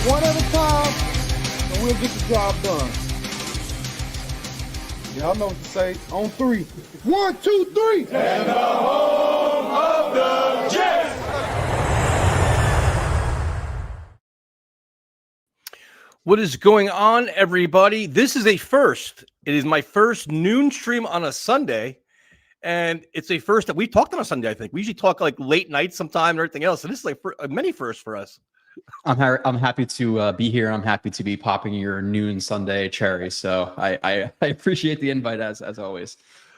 one at a time, and we'll get the job done. Y'all know what to say. On three. 1, 2, 3. And the home of the Jets. What is going on, everybody? This is a first. It is my first noon stream on a Sunday, and it's a first that we've talked on a Sunday, I think. We usually talk like late night sometime and everything else, and this is like a many firsts for us. I'm happy to be here. I'm happy to be popping your noon Sunday cherry. So I appreciate the invite as always.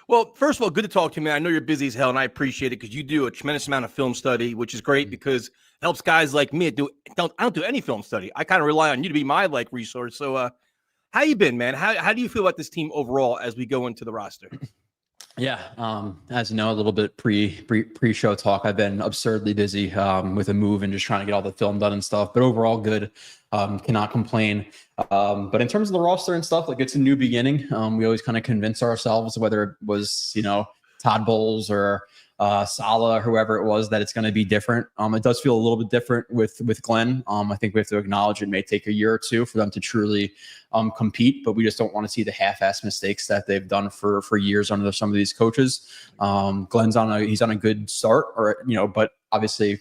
Well, first of all, good to talk to you, man. I know you're busy as hell, and I appreciate it because you do a tremendous amount of film study, which is great because it helps guys like me. I don't do any film study. I kind of rely on you to be my resource. So, how you been, man? How do you feel about this team overall as we go into the roster? Yeah, as you know, a little bit pre-show talk. I've been absurdly busy with a move and just trying to get all the film done and stuff. But overall, good. Cannot complain. But in terms of the roster and stuff, like it's a new beginning. We always kind of convince ourselves, whether it was Todd Bowles or Saleh, whoever it was, that it's going to be different. It does feel a little bit different with Glenn. I think we have to acknowledge it may take a year or two for them to truly compete, but we just don't want to see the half-ass mistakes that they've done for years under some of these coaches. Glenn's he's on a good start, but obviously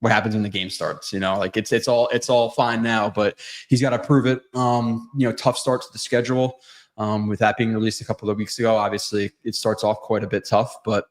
what happens when the game starts, it's all fine now, but he's got to prove it. Tough start to the schedule. With that being released a couple of weeks ago, obviously it starts off quite a bit tough, but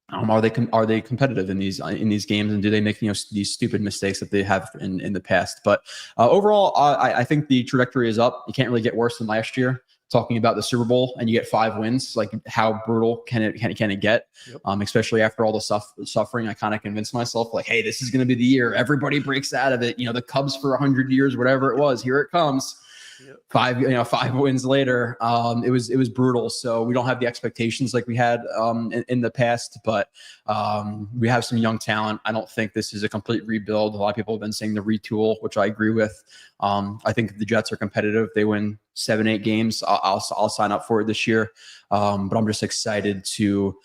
are they competitive in these games, and do they make these stupid mistakes that they have in the past? But overall, I think the trajectory is up. You can't really get worse than last year. Talking about the Super Bowl, and you get 5 wins, like how brutal can it get? Yep. Especially after all the suffering, I kind of convinced myself, like, hey, this is going to be the year everybody breaks out of it. The Cubs for 100 years, whatever it was, here it comes. Yep. 5 wins later, it was brutal. So we don't have the expectations like we had in the past, but we have some young talent. I don't think this is a complete rebuild. A lot of people have been saying the retool, which I agree with. I think if the Jets are competitive, they win 7-8 games, I'll sign up for it this year. But I'm just excited to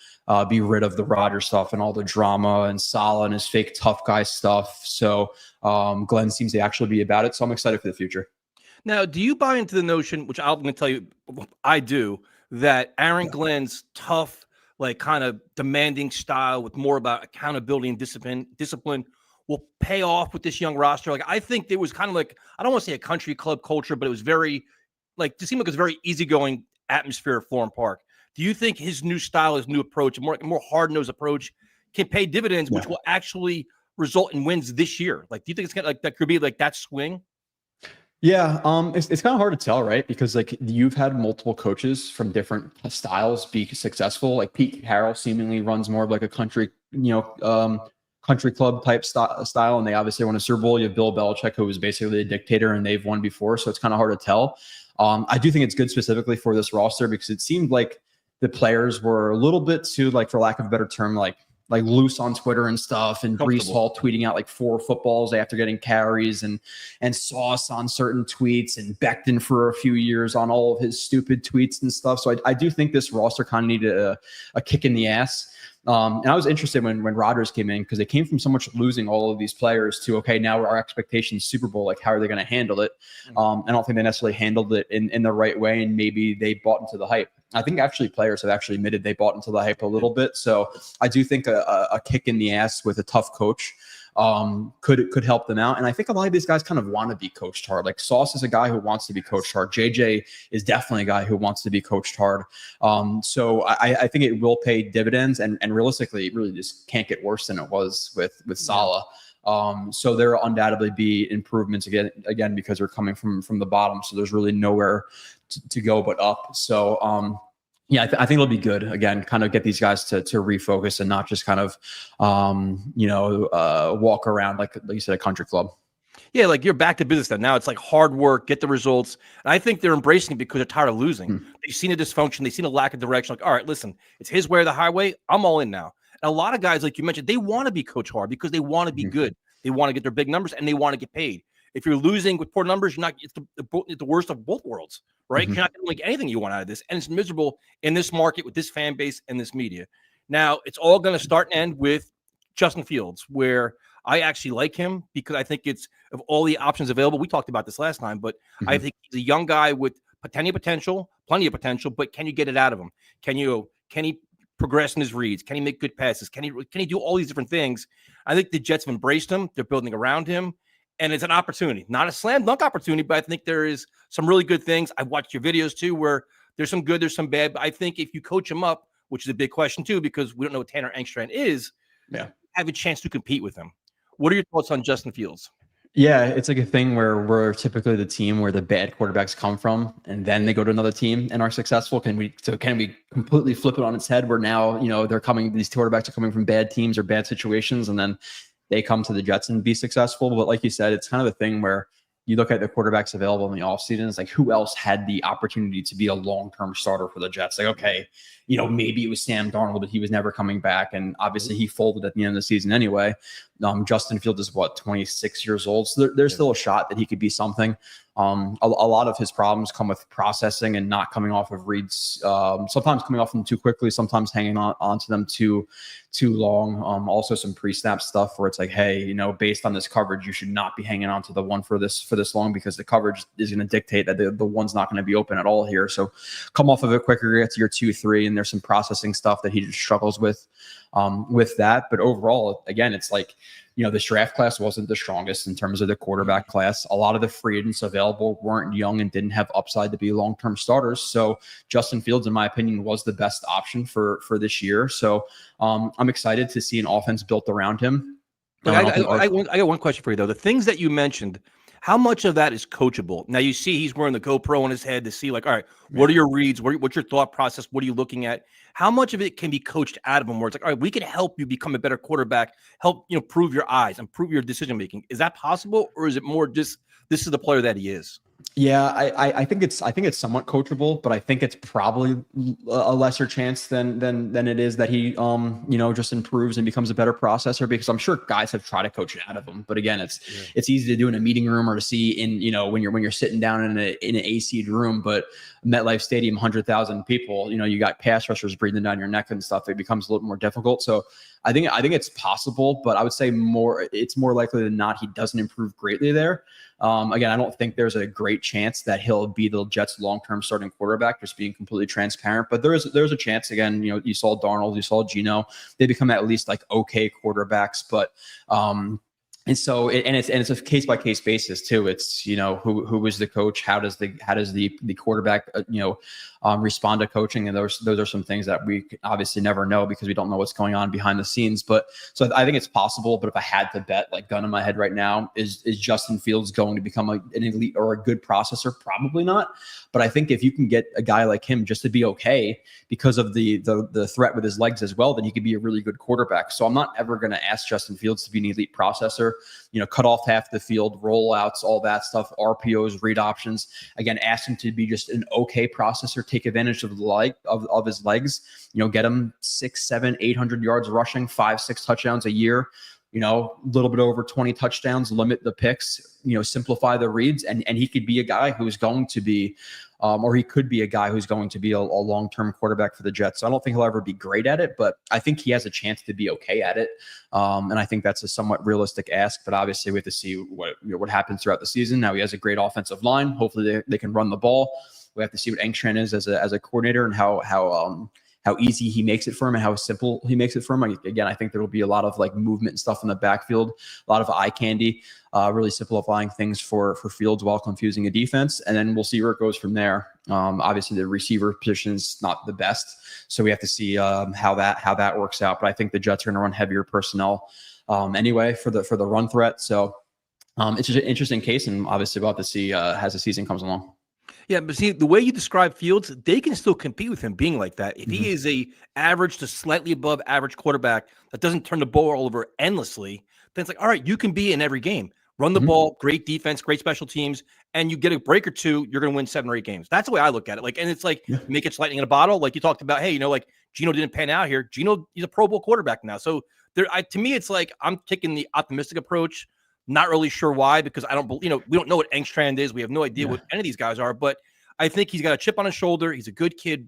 be rid of the Rodgers stuff and all the drama and Saleh and his fake tough guy stuff. So Glenn seems to actually be about it. So I'm excited for the future. Now, do you buy into the notion, which I'm going to tell you I do, that Aaron Glenn's tough, kind of demanding style with more about accountability and discipline will pay off with this young roster? I think it was kind of I don't want to say a country club culture, but it was very, it seemed like it was very easygoing atmosphere at Florham Park. Do you think his new style, his new approach, a more hard-nosed approach can pay dividends, which will actually result in wins this year? Do you think it's going to, that could be that swing? Yeah, it's kind of hard to tell, right? Because you've had multiple coaches from different styles be successful. Pete Carroll seemingly runs more of a country, country club type style, and they obviously won a Super Bowl. You have Bill Belichick, who was basically a dictator, and they've won before, so it's kind of hard to tell. I do think it's good specifically for this roster because it seemed like the players were a little bit too, for lack of a better term, like loose on Twitter and stuff, and Breece Hall tweeting out 4 footballs after getting carries, and Sauce on certain tweets, and Becton for a few years on all of his stupid tweets and stuff. So I do think this roster kind of needed a kick in the ass. And I was interested when Rodgers came in, because they came from so much losing all of these players to, okay, now our expectations Super Bowl, how are they going to handle it? I don't think they necessarily handled it in the right way, and maybe they bought into the hype. I think players have actually admitted they bought into the hype a little bit. So I do think a kick in the ass with a tough coach could help them out. And I think a lot of these guys kind of want to be coached hard. Sauce is a guy who wants to be coached hard. JJ is definitely a guy who wants to be coached hard. So I think it will pay dividends, and realistically, it really just can't get worse than it was with Saleh. So there will undoubtedly be improvements again because they're coming from the bottom. So there's really nowhere to go but up. So I think it'll be good again, kind of get these guys to refocus and not just kind of walk around like you said, a country club. Yeah, you're back to business now. Now it's hard work, get the results. And I think they're embracing it because they're tired of losing. They've seen a dysfunction. They've seen a lack of direction. All right, listen, it's his way or the highway. I'm all in now. And a lot of guys, like you mentioned, they want to be coached hard because they want to be good. They want to get their big numbers and they want to get paid. If you're losing with poor numbers, it's the worst of both worlds, right? You're not going to get anything you want out of this. And it's miserable in this market with this fan base and this media. Now, it's all going to start and end with Justin Fields, where I actually like him because I think it's of all the options available. We talked about this last time, but I think he's a young guy with plenty of potential, but can you get it out of him? Can he progress in his reads? Can he make good passes? Can he do all these different things? I think the Jets have embraced him. They're building around him. And it's an opportunity, not a slam dunk opportunity, but I think there is some really good things. I've watched your videos too, where there's some good, there's some bad. But I think if you coach him up, which is a big question too, because we don't know what Tanner Engstrand is, have a chance to compete with him. What are your thoughts on Justin Fields? Yeah, it's like a thing where we're typically the team where the bad quarterbacks come from, and then they go to another team and are successful. Can we completely flip it on its head where now, these quarterbacks are coming from bad teams or bad situations, and then they come to the Jets and be successful? But like you said, it's kind of a thing where you look at the quarterbacks available in the offseason. It's like, who else had the opportunity to be a long-term starter for the Jets? Like, okay, maybe it was Sam Darnold, but he was never coming back. And obviously he folded at the end of the season anyway. Justin Fields is 26 years old. So there's still a shot that he could be something. A lot of his problems come with processing and not coming off of reads, sometimes coming off them too quickly, sometimes hanging onto them too long. Also some pre-snap stuff where it's like, hey, based on this coverage, you should not be hanging on to the one for this long, because the coverage is going to dictate that the one's not going to be open at all here. So come off of it quicker, get to your 2-3, and there's some processing stuff that he just struggles with that. But overall, again, it's like, this draft class wasn't the strongest in terms of the quarterback class. A lot of the free agents available weren't young and didn't have upside to be long-term starters. So Justin Fields, in my opinion, was the best option for this year. So I'm excited to see an offense built around him. I got one question for you, though. The things that you mentioned, how much of that is coachable? Now, you see he's wearing the GoPro on his head to see, like, all right, what are your reads? What's your thought process? What are you looking at? How much of it can be coached out of him, where it's like, all right, we can help you become a better quarterback, help, prove your eyes, improve your decision-making? Is that possible? Or is it more just, this is the player that he is? Yeah, I think it's somewhat coachable, but I think it's probably a lesser chance than it is that he just improves and becomes a better processor, because I'm sure guys have tried to coach it out of him. But again, it's easy to do in a meeting room or to see in when you're sitting down in an AC'd room. But MetLife Stadium, 100,000 people, you got pass rushers breathing down your neck and stuff. It becomes a little more difficult. So I think it's possible, but I would say it's more likely than not he doesn't improve greatly there. Again, I don't think there's a great chance that he'll be the Jets' long-term starting quarterback, just being completely transparent. But there's a chance. Again, you saw Darnold, you saw Geno. They become at least like okay quarterbacks, but and so it's a case by case basis too. It's who is the coach, how does the quarterback respond to coaching, and those are some things that we obviously never know because we don't know what's going on behind the scenes. But so I think it's possible. But if I had to bet, like gun in my head right now, is Justin Fields going to become an elite or a good processor? Probably not. But I think if you can get a guy like him just to be okay because of the threat with his legs as well, then he could be a really good quarterback. So I'm not ever going to ask Justin Fields to be an elite processor. Cut off half the field, rollouts, all that stuff, RPOs, read options. Again, ask him to be just an okay processor. Take advantage of of his legs. Get him 600, 700, 800 yards rushing, 5-6 touchdowns a year. A little bit over 20 touchdowns, limit the picks, simplify the reads. And he could be a guy who's going to be, or he could be a guy who's going to be a long-term quarterback for the Jets. So I don't think he'll ever be great at it, but I think he has a chance to be okay at it. And I think that's a somewhat realistic ask, but obviously we have to see what happens throughout the season. Now he has a great offensive line. Hopefully they can run the ball. We have to see what Engstrand is as a coordinator and how easy he makes it for him and how simple he makes it for him. Again, I think there will be a lot of like movement and stuff in the backfield, a lot of eye candy, really simplifying things for Fields while confusing a defense. And then we'll see where it goes from there. Obviously the receiver position is not the best, so we have to see how that works out. But I think the Jets are going to run heavier personnel anyway for the run threat. So it's just an interesting case, and obviously we'll have to see as the season comes along. Yeah, but see, the way you describe Fields, they can still compete with him being like that. If he is a average to slightly above average quarterback that doesn't turn the ball all over endlessly, then it's like, all right, you can be in every game. Run the ball, great defense, great special teams, and you get a break or two, you're going to win 7 or 8 games. That's the way I look at it. Like, and it's like, make it lightning in a bottle. Like you talked about, hey, like Geno didn't pan out here. Geno, he's a Pro Bowl quarterback now. So to me, it's like I'm taking the optimistic approach. Not really sure why, because I don't believe, we don't know what Engstrand is. We have no idea what any of these guys are, but I think he's got a chip on his shoulder. He's a good kid,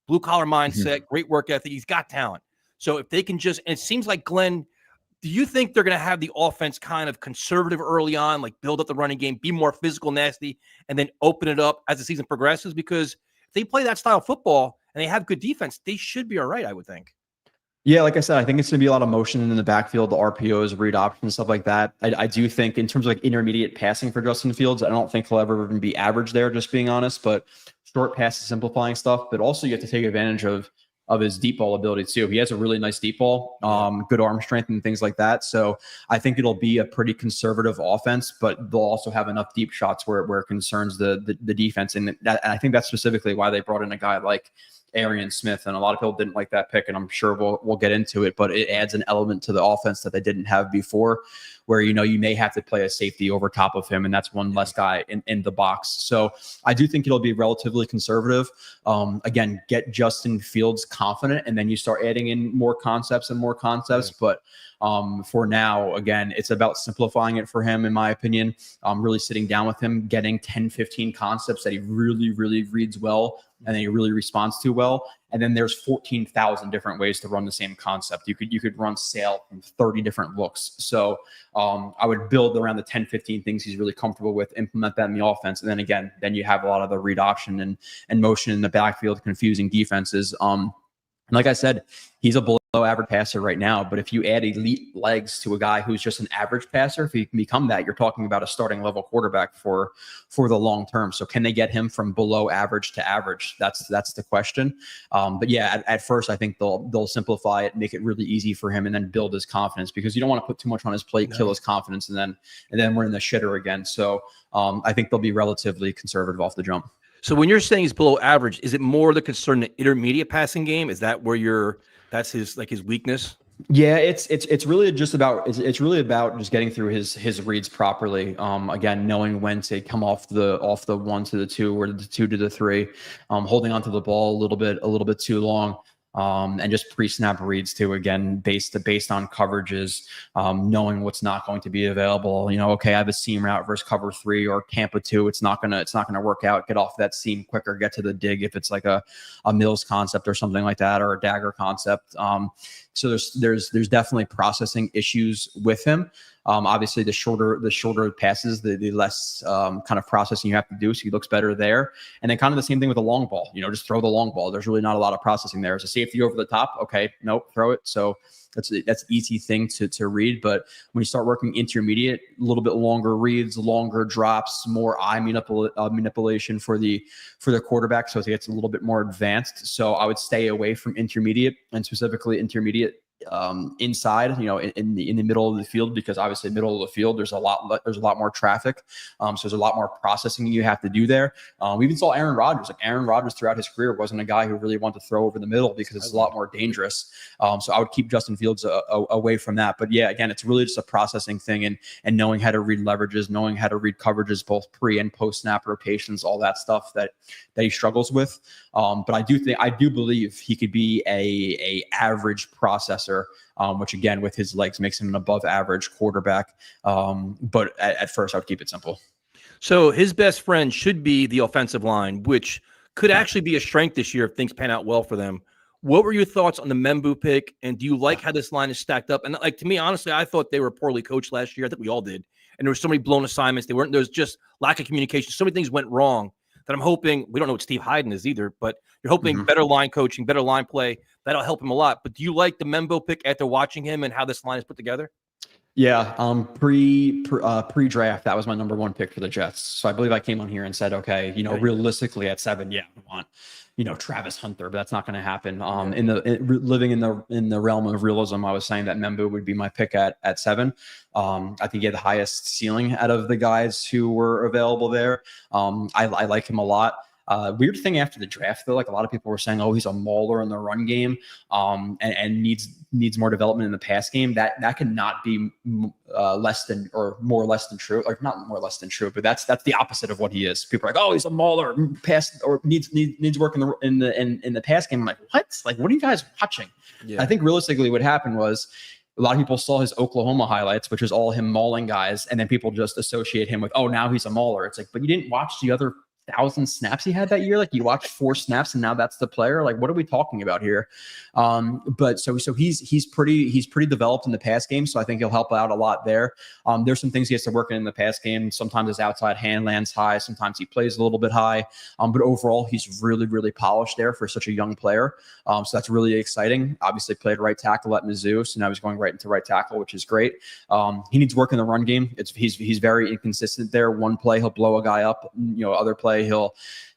blue collar mindset, great work ethic. He's got talent. So if they can and it seems like Glenn Do you think they're going to have the offense kind of conservative early on, like build up the running game, be more physical, nasty, and then open it up as the season progresses? Because if they play that style of football and they have good defense, they should be all right, I would think. Yeah, like I said, I think it's going to be a lot of motion in the backfield, the RPOs, read options, stuff like that. I do think in terms of like intermediate passing for Justin Fields, I don't think he'll ever even be average there, just being honest, but short passes, simplifying stuff. But also you have to take advantage of his deep ball ability too. He has a really nice deep ball, good arm strength and things like that. So I think it'll be a pretty conservative offense, but they'll also have enough deep shots where it concerns the defense. And I think that's specifically why they brought in a guy like Arian Smith, and a lot of people didn't like that pick, and I'm sure we'll get into it, but it adds an element to the offense that they didn't have before, where, you know, you may have to play a safety over top of him, and that's one less guy in the box. So I do think it'll be relatively conservative. Again, get Justin Fields confident, and then you start adding in more concepts. But for now, again, it's about simplifying it for him, in my opinion. Really sitting down with him, getting 10, 15 concepts that he really, really reads well, and then he really responds to well. And then there's 14,000 different ways to run the same concept. You could run sail from 30 different looks. So I would build around the 10, 15 things he's really comfortable with, implement that in the offense. And then again, you have a lot of the read option and motion in the backfield, confusing defenses. Like I said, he's a below average passer right now, but if you add elite legs to a guy who's just an average passer, if he can become that, you're talking about a starting level quarterback for the long term. So can they get him from below average to average? That's the question. But yeah, at first, I think they'll simplify it, make it really easy for him, and then build his confidence, because you don't want to put too much on his plate, kill his confidence, and then we're in the shitter again. So I think they'll be relatively conservative off the jump. So when you're saying he's below average, is it more the concern the intermediate passing game? Is that where that's his weakness? Yeah, it's really just about it's really about just getting through his reads properly. Again, knowing when to come off the 1 to the 2 or the 2 to the 3, holding onto the ball a little bit too long. And just pre-snap reads too, again, based on coverages, knowing what's not going to be available. You know, okay, I have a seam route versus cover 3 or Tampa 2. It's not gonna work out. Get off that seam quicker, get to the dig if it's like a Mills concept or something like that, or a dagger concept. So there's definitely processing issues with him. Obviously, the shorter passes, the less kind of processing you have to do, so he looks better there. And then kind of the same thing with the long ball. You know, just throw the long ball. There's really not a lot of processing there. As a safety over the top, okay, nope, throw it. So that's an easy thing to read. But when you start working intermediate, a little bit longer reads, longer drops, more eye manipulation for the quarterback, so it gets a little bit more advanced. So I would stay away from intermediate, and specifically intermediate inside, you know, in the middle of the field, because obviously middle of the field there's a lot more traffic, so there's a lot more processing you have to do there. We even saw Aaron Rodgers. Like Aaron Rodgers throughout his career wasn't a guy who really wanted to throw over the middle because it's a lot more dangerous. So I would keep Justin Fields away from that. But yeah, again, it's really just a processing thing, and knowing how to read leverages, knowing how to read coverages, both pre and post snap rotations, all that stuff that he struggles with. But I do believe he could be a average processor, which again, with his legs, makes him an above average quarterback. But at first I would keep it simple. So his best friend should be the offensive line, which could actually be a strength this year if things pan out well for them. What were your thoughts on the Membu pick? And do you like how this line is stacked up? And like, to me, honestly, I thought they were poorly coached last year. I think we all did. And there were so many blown assignments. There was just lack of communication. So many things went wrong that I'm hoping, we don't know what Steve Hyden is either, but you're hoping better line coaching, better line play. That'll help him a lot. But do you like the Membo pick after watching him and how this line is put together? Yeah, pre-draft, that was my number 1 pick for the Jets. So I believe I came on here and said, okay, you know, realistically at 7, yeah, I want, you know, Travis Hunter, but that's not going to happen. Living in the realm of realism, I was saying that Membu would be my pick at 7. I think he had the highest ceiling out of the guys who were available there. I like him a lot. Weird thing after the draft, though, like a lot of people were saying, oh, he's a mauler in the run game, and needs more development in the pass game. That cannot be less than or more or less than true. Like not more or less than true, but that's the opposite of what he is. People are like, oh, he's a mauler, pass or needs work in the pass game. I'm like, what? Like, what are you guys watching? Yeah. I think realistically, what happened was, a lot of people saw his Oklahoma highlights, which is all him mauling guys, and then people just associate him with, oh, now he's a mauler. It's like, but you didn't watch the other 1,000 snaps he had that year. Like you watch 4 snaps and now that's the player. Like what are we talking about here? But so he's pretty developed in the pass game. So I think he'll help out a lot there. There's some things he has to work in the pass game. Sometimes his outside hand lands high. Sometimes he plays a little bit high. But overall, he's really polished there for such a young player. So that's really exciting. Obviously played right tackle at Mizzou. So now he's going right into right tackle, which is great. He needs work in the run game. He's very inconsistent there. One play, he'll blow a guy up. Other play, he'll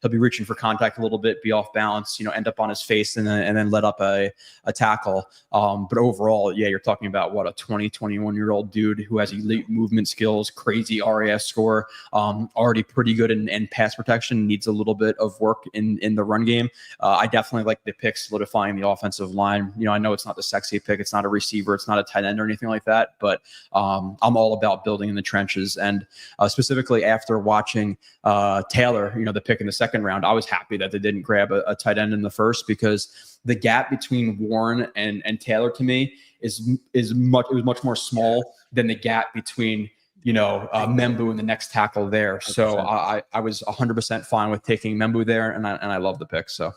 be reaching for contact a little bit, be off balance, end up on his face and then let up a tackle. But overall, yeah, you're talking about what, a 21-year-old dude who has elite movement skills, crazy RAS score, already pretty good in pass protection, needs a little bit of work in the run game. I definitely like the pick solidifying the offensive line. I know it's not the sexy pick. It's not a receiver. It's not a tight end or anything like that, but I'm all about building in the trenches. And specifically after watching Taylor, the pick in the second round, I was happy that they didn't grab a tight end in the first, because the gap between Warren and Taylor to me is much more small than the gap between Membu and the next tackle there. So I was 100% fine with taking Membu there, and I love the pick. So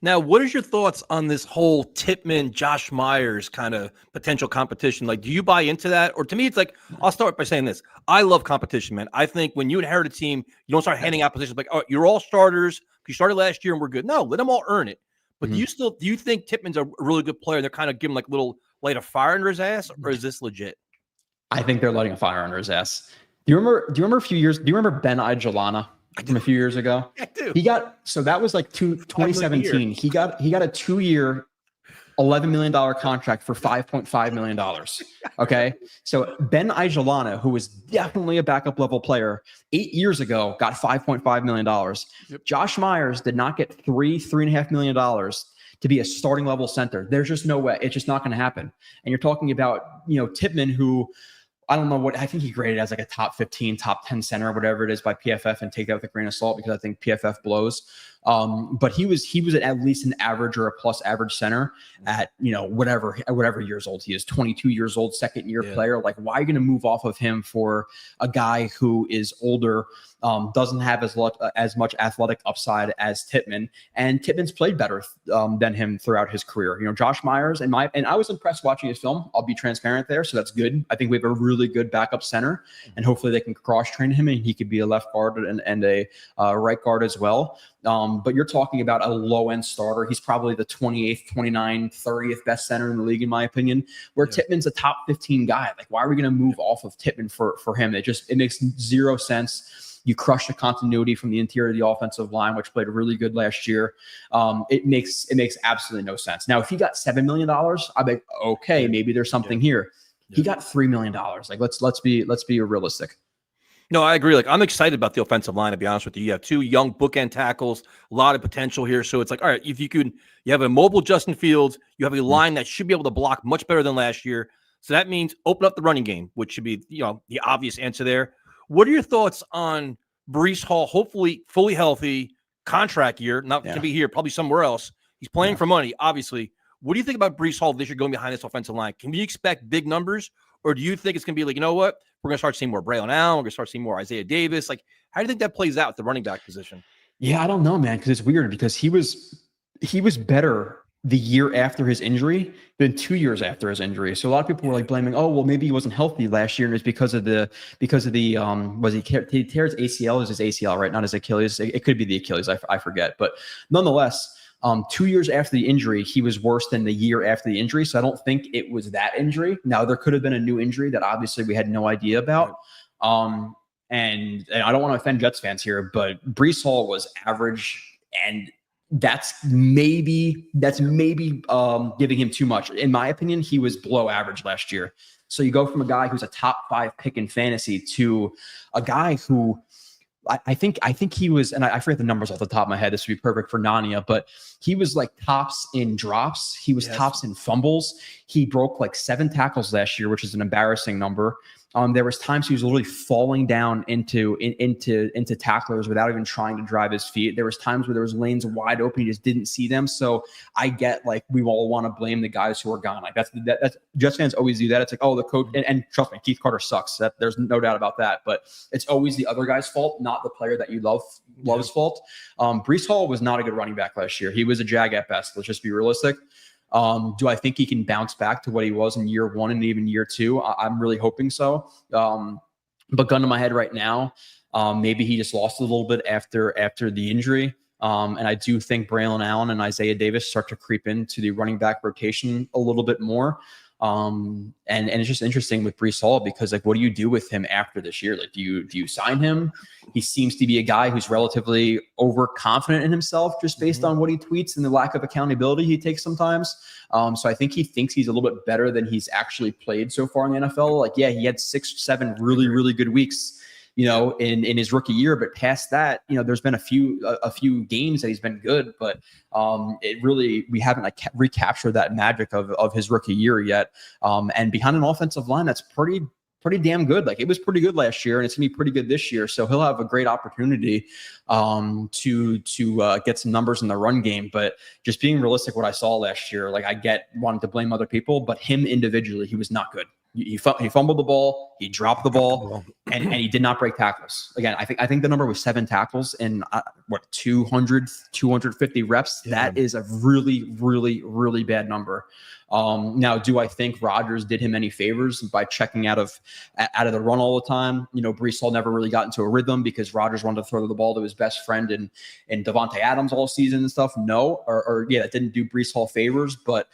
now, what is your thoughts on this whole Tippmann, Josh Myers kind of potential competition? Like, do you buy into that? Or to me, it's like, I'll start by saying this. I love competition, man. I think when you inherit a team, you don't start handing out positions like, oh, you're all starters. You started last year and we're good. No, let them all earn it. But do you think Tippmann's a really good player? They're kind of giving like a little light of fire under his ass, or is this legit? I think they're lighting a fire under his ass. Do you remember a few years? Do you remember Ben Ijalana from a few years ago? I do. That was like 2017. He got a 2-year, $11 million contract for $5.5 million. Okay. So Ben Ijalana, who was definitely a backup level player 8 years ago, got $5.5 million. Yep. Josh Myers did not get $3.5 million to be a starting level center. There's just no way. It's just not going to happen. And you're talking about, Tippmann, who I don't know what, I think he graded as like a top 15, top 10 center or whatever it is by PFF, and take that with a grain of salt because I think PFF blows. But he was at least an average or a plus average center at, whatever years old he is, 22 years old, second year player. Like, why are you going to move off of him for a guy who is older, doesn't have as much athletic upside as Tippmann, and Tippmann's played better than him throughout his career. Josh Myers and I was impressed watching his film. I'll be transparent there. So that's good. I think we have a really good backup center, and hopefully they can cross train him and he could be a left guard and a right guard as well. But you're talking about a low-end starter. He's probably the 28th, 29th, 30th best center in the league, in my opinion, where Tippmann's a top 15 guy. Like, why are we going to move off of Tippmann for him? It makes zero sense. You crush the continuity from the interior of the offensive line, which played really good last year. It makes absolutely no sense. Now, if he got $7 million, I'd be like, okay, maybe there's something here. He got $3 million. Like, let's be realistic. No, I agree. Like, I'm excited about the offensive line, to be honest with you. You have 2 young bookend tackles, a lot of potential here. So it's like, all right, if you have a mobile Justin Fields, you have a line that should be able to block much better than last year. So that means open up the running game, which should be, the obvious answer there. What are your thoughts on Breece Hall, hopefully fully healthy, contract year, not going to be here, probably somewhere else. He's playing for money, obviously. What do you think about Breece Hall this year going behind this offensive line? Can we expect big numbers, or do you think it's going to be like, you know what? We're going to start seeing more Braylon Allen. We're going to start seeing more Isaiah Davis. Like, how do you think that plays out at the running back position? Yeah, I don't know, man, because it's weird because he was better the year after his injury than 2 years after his injury. So a lot of people were like blaming, oh, well, maybe he wasn't healthy last year and it's because of the he tear his ACL? Is his ACL, right? Not his Achilles. It could be the Achilles. I forget. But nonetheless, 2 years after the injury, he was worse than the year after the injury. So I don't think it was that injury. Now, there could have been a new injury that obviously we had no idea about. And I don't want to offend Jets fans here, but Breece Hall was average, and that's maybe giving him too much. In my opinion, he was below average last year. So you go from a guy who's a top 5 pick in fantasy to a guy who I think he was, and I forget the numbers off the top of my head. This would be perfect for Nania, but he was like tops in drops. He was tops in fumbles. He broke like 7 tackles last year, which is an embarrassing number. There was times he was literally falling down into tacklers without even trying to drive his feet. There was times where there was lanes wide open, he just didn't see them. So I get like we all want to blame the guys who are gone. Like that's Jets fans always do that. It's like, oh, the coach, and trust me, Keith Carter sucks. There's no doubt about that. But it's always the other guy's fault, not the player that you love's fault. Breece Hall was not a good running back last year. He was a jag at best. Let's just be realistic. Do I think he can bounce back to what he was in year 1 and even year 2? I'm really hoping so. But gun to my head right now, maybe he just lost a little bit after the injury. And I do think Braylon Allen and Isaiah Davis start to creep into the running back rotation a little bit more. And it's just interesting with Breece Hall because like, what do you do with him after this year? Like, do you sign him? He seems to be a guy who's relatively overconfident in himself just based on what he tweets and the lack of accountability he takes sometimes. So I think he thinks he's a little bit better than he's actually played so far in the NFL. Like, yeah, he had 6-7 really, really good weeks, in his rookie year, but past that, there's been a few games that he's been good, but we haven't like recaptured that magic of his rookie year yet. And behind an offensive line that's pretty damn good. Like it was pretty good last year and it's gonna be pretty good this year. So he'll have a great opportunity to get some numbers in the run game. But just being realistic, what I saw last year, like I get wanting to blame other people, but him individually, he was not good. He fumbled the ball, he dropped the ball, and he did not break tackles. Again, I think the number was 7 tackles in 250 reps. Yeah. That is a really, really, really bad number. Now, do I think Rodgers did him any favors by checking out of the run all the time? Breece Hall never really got into a rhythm because Rodgers wanted to throw the ball to his best friend and Devontae Adams all season and stuff. No, that didn't do Breece Hall favors, but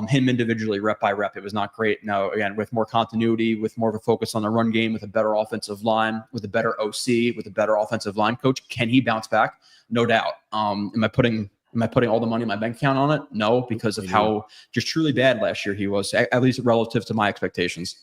him individually, rep by rep, it was not great. Now, again, with more continuity, with more of a focus on the run game, with a better offensive line, with a better OC, with a better offensive line coach, can he bounce back? No doubt. Am I putting all the money in my bank account on it? No, because of how just truly bad last year he was, at least relative to my expectations.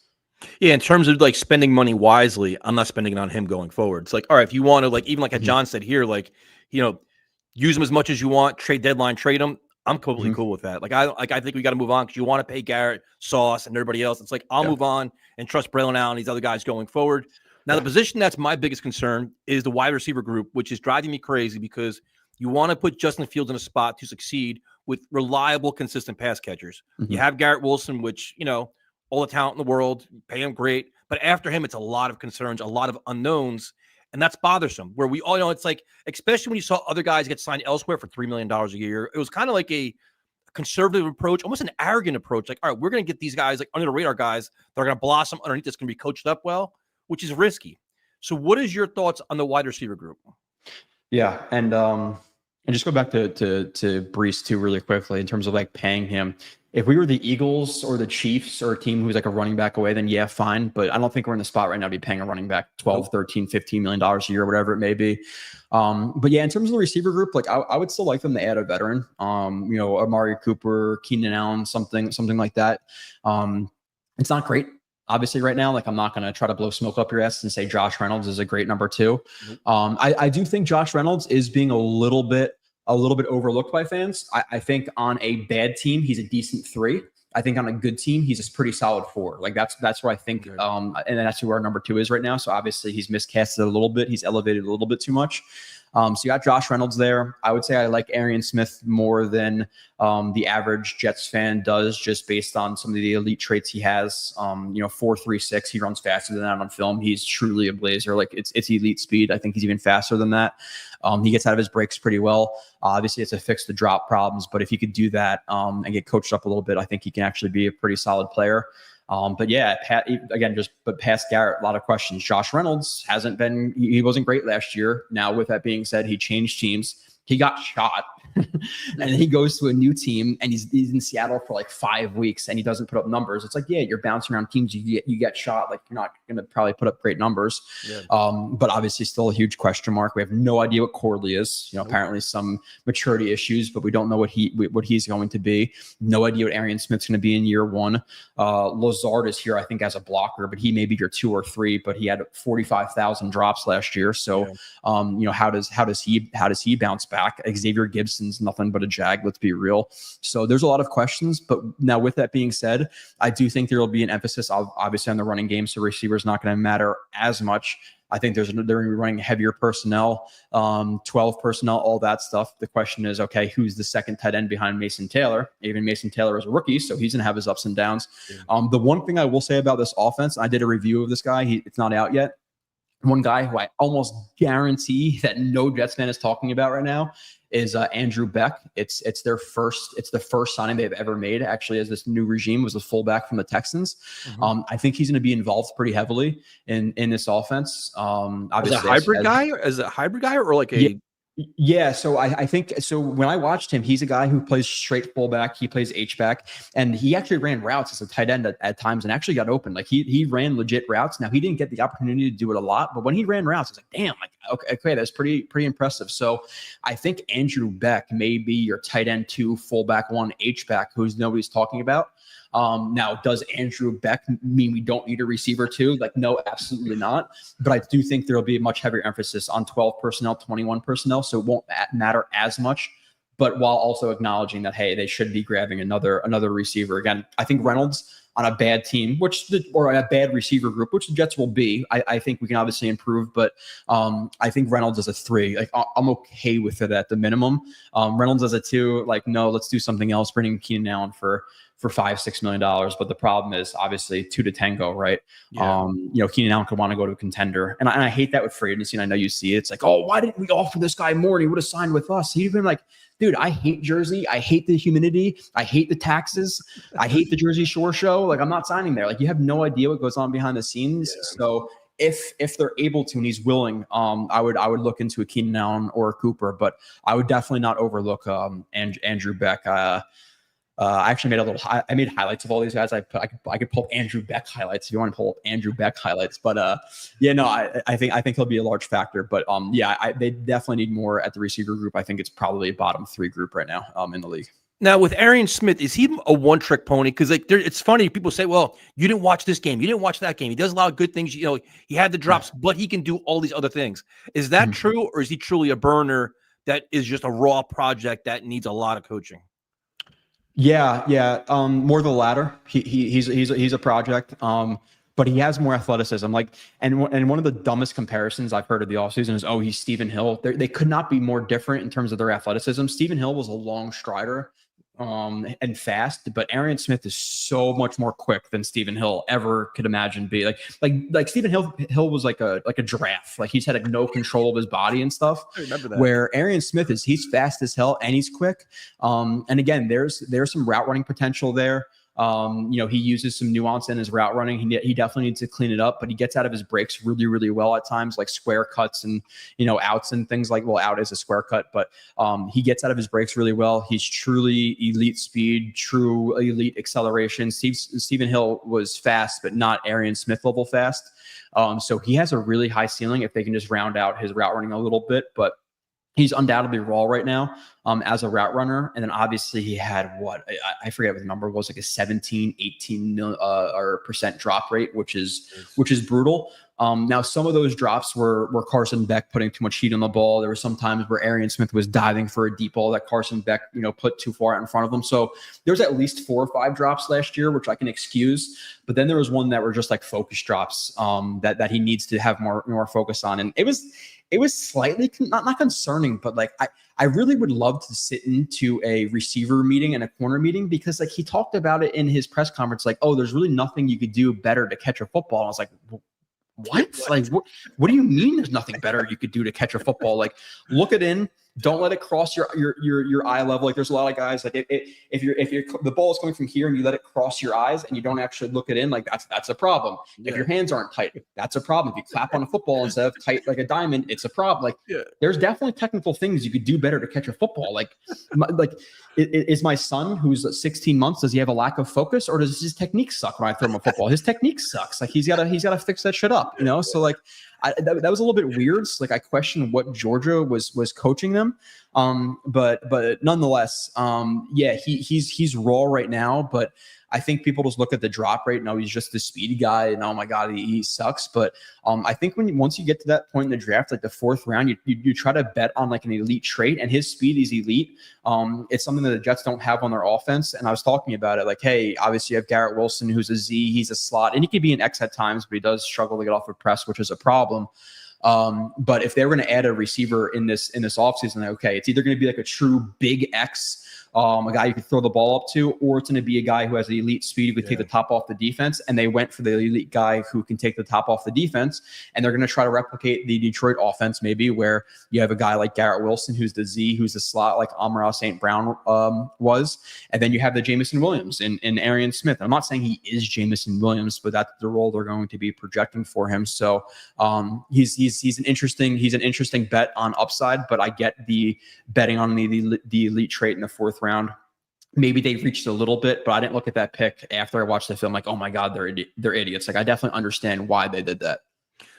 Yeah, in terms of like spending money wisely, I'm not spending it on him going forward. It's like, all right, if you want to, like, even like John said here, like, use him as much as you want, trade deadline, trade him. I'm completely cool with that. I think we got to move on because you want to pay Garrett, Sauce, and everybody else. It's like, I'll move on and trust Braylon Allen and these other guys going forward. Now, the position that's my biggest concern is the wide receiver group, which is driving me crazy because you want to put Justin Fields in a spot to succeed with reliable, consistent pass catchers. You have Garrett Wilson, which, all the talent in the world, pay him great. But after him, it's a lot of concerns, a lot of unknowns. And that's bothersome, where we all know it's like, especially when you saw other guys get signed elsewhere for $3 million a year, it was kind of like a conservative approach, almost an arrogant approach. Like, all right, we're going to get these guys, like under the radar guys, that are going to blossom underneath, that's going to be coached up well, which is risky. So what is your thoughts on the wide receiver group? Yeah. And just go back to Breece too, really quickly, in terms of like paying him. If we were the Eagles or the Chiefs or a team who's like a running back away, then yeah, fine. But I don't think we're in the spot right now to be paying a running back $12, $13, $15 million a year, whatever it may be. But yeah, in terms of the receiver group, like I would still like them to add a veteran, Amari Cooper, Keenan Allen, something like that. It's not great, obviously, right now. Like, I'm not going to try to blow smoke up your ass and say Josh Reynolds is a great number 2. I do think Josh Reynolds is being a little bit overlooked by fans. I think on a bad team, he's a decent 3. I think on a good team, he's a pretty solid 4. Like that's where I think, and that's who our number 2 is right now. So obviously he's miscasted a little bit. He's elevated a little bit too much. So you got Josh Reynolds there. I would say I like Arian Smith more than the average Jets fan does, just based on some of the elite traits he has. 4.36. He runs faster than that on film. He's truly a blazer. Like it's elite speed. I think he's even faster than that. He gets out of his breaks pretty well. Obviously, it's to fix the drop problems, but if he could do that and get coached up a little bit, I think he can actually be a pretty solid player. But yeah, but past Garrett, a lot of questions. Josh Reynolds he wasn't great last year. Now, with that being said, he changed teams. He got shot and he goes to a new team and he's in Seattle for like 5 weeks and he doesn't put up numbers. It's like, yeah, you're bouncing around teams. You get shot. Like, you're not going to probably put up great numbers. Yeah. But obviously still a huge question mark. We have no idea what Corley is, apparently some maturity issues, but we don't know what he's going to be. No idea what Arian Smith's going to be in year 1. Lazard is here, I think, as a blocker, but he may be your 2 or 3, but he had 45,000 drops last year. So, how does he bounce back? back. Xavier Gibson's nothing but a jag. Let's be real. So there's a lot of questions. But now with that being said, I do think there will be an emphasis obviously on the running game. So receivers not going to matter as much. I think they're going to be running heavier personnel, 12 personnel, all that stuff. The question is, okay, who's the second tight end behind Mason Taylor? Even Mason Taylor is a rookie, so he's going to have his ups and downs. The one thing I will say about this offense, I did a review of this guy. It's not out yet. One guy who I almost guarantee that no Jets fan is talking about right now is Andrew Beck. It's the first signing they've ever made, actually, as this new regime, was a fullback from the Texans. I think he's going to be involved pretty heavily in this offense. Obviously, as a hybrid guy or like a Yeah, so I think so. When I watched him, he's a guy who plays straight fullback. He plays H-back, and he actually ran routes as a tight end at times and actually got open. Like he ran legit routes. Now he didn't get the opportunity to do it a lot, but when he ran routes, it's like, damn, like okay, that's pretty impressive. So I think Andrew Beck may be your tight end 2, fullback 1, H-back, who's nobody's talking about. Now, does Andrew Beck mean we don't need a receiver 2? Like, no, absolutely not. But I do think there will be a much heavier emphasis on 12 personnel, 21 personnel, so it won't matter as much. But while also acknowledging that, hey, they should be grabbing another receiver. Again, I think Reynolds on a bad team, or a bad receiver group, which the Jets will be, I think we can obviously improve. But I think Reynolds as a 3, like I'm okay with it at the minimum. Reynolds as a 2, like, no, let's do something else. Bringing Keenan Allen for $5-6 million. But the problem is obviously 2 to tango, right? Yeah. Keenan Allen could want to go to a contender. And I hate that with free agency. And I know you see it. It's like, oh, why didn't we offer this guy more? And he would have signed with us. He'd been like, dude, I hate Jersey. I hate the humidity. I hate the taxes. I hate the Jersey Shore show. Like, I'm not signing there. Like, you have no idea what goes on behind the scenes. Yeah. So if they're able to and he's willing, I would look into a Keenan Allen or a Cooper, but I would definitely not overlook Andrew Beck. I actually made highlights of all these guys. I could pull up Andrew Beck highlights if you want to pull up Andrew Beck highlights. But I think he'll be a large factor. But they definitely need more at the receiver group. I think it's probably a bottom 3 group right now in the league. Now with Arian Smith, is he a one-trick pony? Because it's funny, people say, "Well, you didn't watch this game, you didn't watch that game. He does a lot of good things. He had the drops, but he can do all these other things." Is that true, or is he truly a burner that is just a raw project that needs a lot of coaching? Yeah. More the latter. He's a project. But he has more athleticism. And one of the dumbest comparisons I've heard of the offseason is, oh, he's Stephen Hill. They could not be more different in terms of their athleticism. Stephen Hill was a long strider and fast, but Arian Smith is so much more quick than Stephen Hill ever could imagine be. Like Stephen Hill was like a giraffe. Like, he's had no control of his body and stuff. I remember that. Where Arian Smith he's fast as hell and he's quick. And again, there's some route running potential there. He uses some nuance in his route running. He definitely needs to clean it up, but he gets out of his breaks really, really well at times, like square cuts and, outs and things like, well, out is a square cut, but he gets out of his breaks really well. He's truly elite speed, true elite acceleration. Stephen Hill was fast, but not Arian Smith level fast. So he has a really high ceiling if they can just round out his route running a little bit, but he's undoubtedly raw right now as a route runner. And then obviously he had I forget what the number was, like a 18% drop rate, which is brutal. Now some of those drops were Carson Beck putting too much heat on the ball. There were some times where Arian Smith was diving for a deep ball that Carson Beck, put too far out in front of him. So there's at least 4 or 5 drops last year, which I can excuse. But then there was one that were just like focus drops that he needs to have more focus on. And it was slightly not concerning, but like I really would love to sit into a receiver meeting and a corner meeting, because like he talked about it in his press conference, like, oh, there's really nothing you could do better to catch a football. And I was like, what? Like, what do you mean there's nothing better you could do to catch a football? Like, look it in. Don't let it cross your eye level. Like, there's a lot of guys, like if the ball is coming from here and you let it cross your eyes and you don't actually look it in, like that's a problem. Yeah. If your hands aren't tight, that's a problem. If you clap on a football instead of tight like a diamond, it's a problem. Like, there's definitely technical things you could do better to catch a football. Like is my son, who's 16 months, does he have a lack of focus, or does his technique suck when I throw him a football? His technique sucks. Like, he's got to fix that shit up, So like, that was a little bit weird. So like, I questioned what Georgia was coaching them. But nonetheless, yeah, he's raw right now, but I think people just look at the drop rate. No, he's just the speedy guy, and oh my god, he sucks. But I think once you get to that point in the draft, like the 4th round, you try to bet on like an elite trait, and his speed is elite. It's something that the Jets don't have on their offense. And I was talking about it, like, hey, obviously you have Garrett Wilson, who's a Z, he's a slot, and he can be an X at times, but he does struggle to get off of press, which is a problem. But if they're going to add a receiver in this offseason, okay, it's either going to be like a true big X, a guy you can throw the ball up to, or it's going to be a guy who has the elite speed who can take the top off the defense. And they went for the elite guy who can take the top off the defense. And they're going to try to replicate the Detroit offense, maybe, where you have a guy like Garrett Wilson, who's the Z, who's the slot like Amon-Ra St. Brown was. And then you have the Jameson Williams and Arian Smith. I'm not saying he is Jameson Williams, but that's the role they're going to be projecting for him. So he's an interesting bet on upside, but I get the betting on the elite trait in the 4th round. Maybe they reached a little bit, but I didn't look at that pick after I watched the film like, oh my God, they're idiots. Like, I definitely understand why they did that.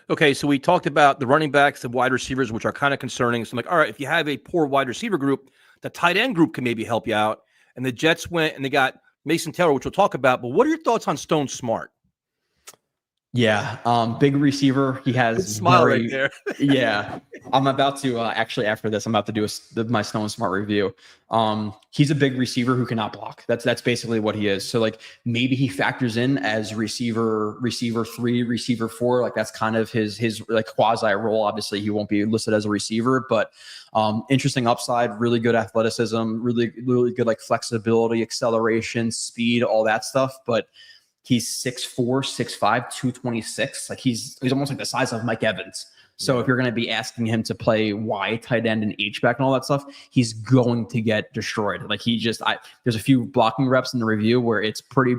Okay, so we talked about the running backs, the wide receivers, which are kind of concerning. So I'm like, all right, if you have a poor wide receiver group, the tight end group can maybe help you out. And the Jets went and they got Mason Taylor, which we'll talk about. But what are your thoughts on Stone Smart? Yeah, big receiver. He has smile right there. Yeah, I'm about to actually after this, I'm about to do my Stone Smart review. He's a big receiver who cannot block. That's basically what he is. So like maybe he factors in as receiver 3, receiver 4. Like that's kind of his like quasi role. Obviously, he won't be listed as a receiver, but interesting upside, really good athleticism, really good like flexibility, acceleration, speed, all that stuff, but. He's 6'4", 6'5", 226. Like he's almost like the size of Mike Evans. So if you're going to be asking him to play Y tight end and H-back and all that stuff, he's going to get destroyed. Like there's a few blocking reps in the review where it's pretty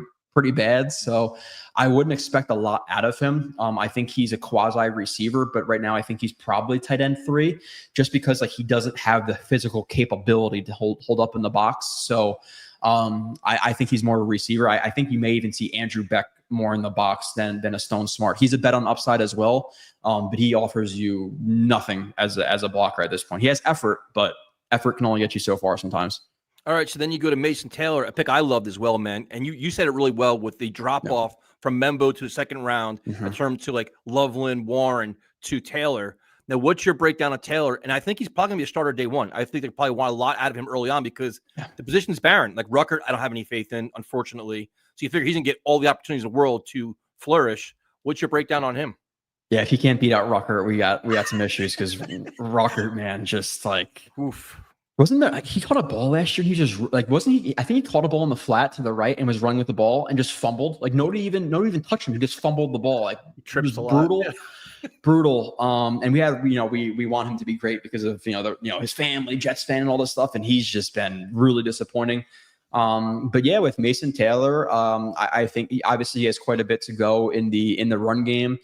bad. So I wouldn't expect a lot out of him. I think he's a quasi receiver, but right now I think he's probably tight end 3, just because like he doesn't have the physical capability to hold up in the box. So I think he's more of a receiver. I think you may even see Andrew Beck more in the box than a Stone Smart. He's a bet on upside as well, but he offers you nothing as a blocker at this point. He has effort, but effort can only get you so far sometimes. All right, so then you go to Mason Taylor, a pick I loved as well, man. And you said it really well with the drop-off from Membo to the 2nd round in terms to like Loveland, Warren to Taylor. Now, what's your breakdown of Taylor? And I think he's probably going to be a starter day 1. I think they probably want a lot out of him early on because the position's barren. Like Ruckert, I don't have any faith in, unfortunately. So you figure he's going to get all the opportunities in the world to flourish. What's your breakdown on him? Yeah, if he can't beat out Ruckert, we got some issues because Ruckert, man, just like oof. Wasn't that like he caught a ball last year? He just like wasn't he? I think he caught a ball on the flat to the right and was running with the ball and just fumbled. Like nobody even touched him. He just fumbled the ball. Like trips a lot. Brutal. Yeah. Brutal. And we have, we want him to be great because of, his family, Jets fan and all this stuff. And he's just been really disappointing. But yeah, with Mason Taylor, I think obviously he has quite a bit to go in the run game.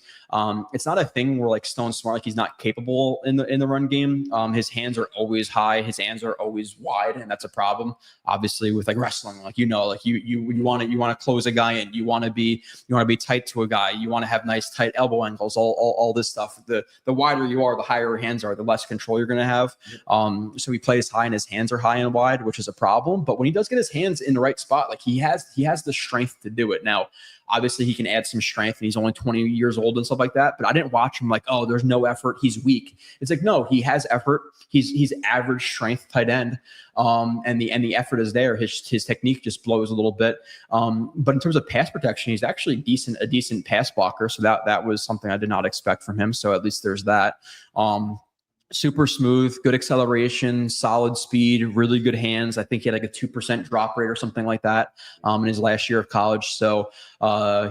It's not a thing where like Stone Smart, like he's not capable in the run game. His hands are always high, his hands are always wide, and that's a problem. Obviously, with like wrestling, like you want to close a guy in, you want to be tight to a guy, you want to have nice tight elbow angles, all this stuff. The wider you are, the higher your hands are, the less control you're going to have. So he plays high, and his hands are high and wide, which is a problem. But when he does get his hands in the right spot, like he has the strength to do it. Now, obviously, he can add some strength, and he's only 20 years old and stuff like that. But I didn't watch him like, oh, there's no effort, he's weak. It's like, no, he has effort. He's average strength tight end, and the effort is there. His technique just blows a little bit. But in terms of pass protection, he's actually a decent pass blocker. So that was something I did not expect from him. So at least there's that. Super smooth, good acceleration, solid speed, really good hands. I think he had like a 2% drop rate or something like that in his last year of college. So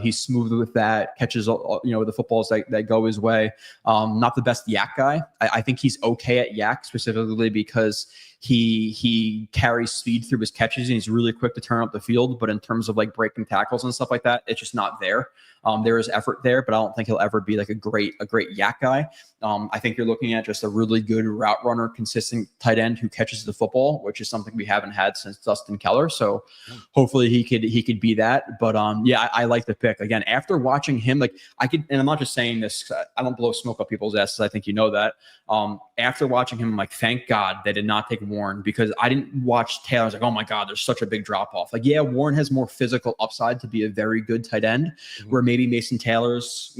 he's smooth with that, catches the footballs that go his way. Not the best yak guy. I think he's okay at yak specifically because he carries speed through his catches and he's really quick to turn up the field. But in terms of like breaking tackles and stuff like that, it's just not there. There is effort there, but I don't think he'll ever be like a great yak guy. I think you're looking at just a really good route runner, consistent tight end who catches the football, which is something we haven't had since Dustin Keller. So hopefully he could be that. But yeah, I like the pick. Again, after watching him, like and I'm not just saying this, I don't blow smoke up people's asses. I think you know that. after watching him, I'm like, thank God they did not take Warren, because I didn't watch Taylor. I was like, oh my God, there's such a big drop off. Like, yeah, Warren has more physical upside to be a very good tight end, where maybe Mason Taylor's,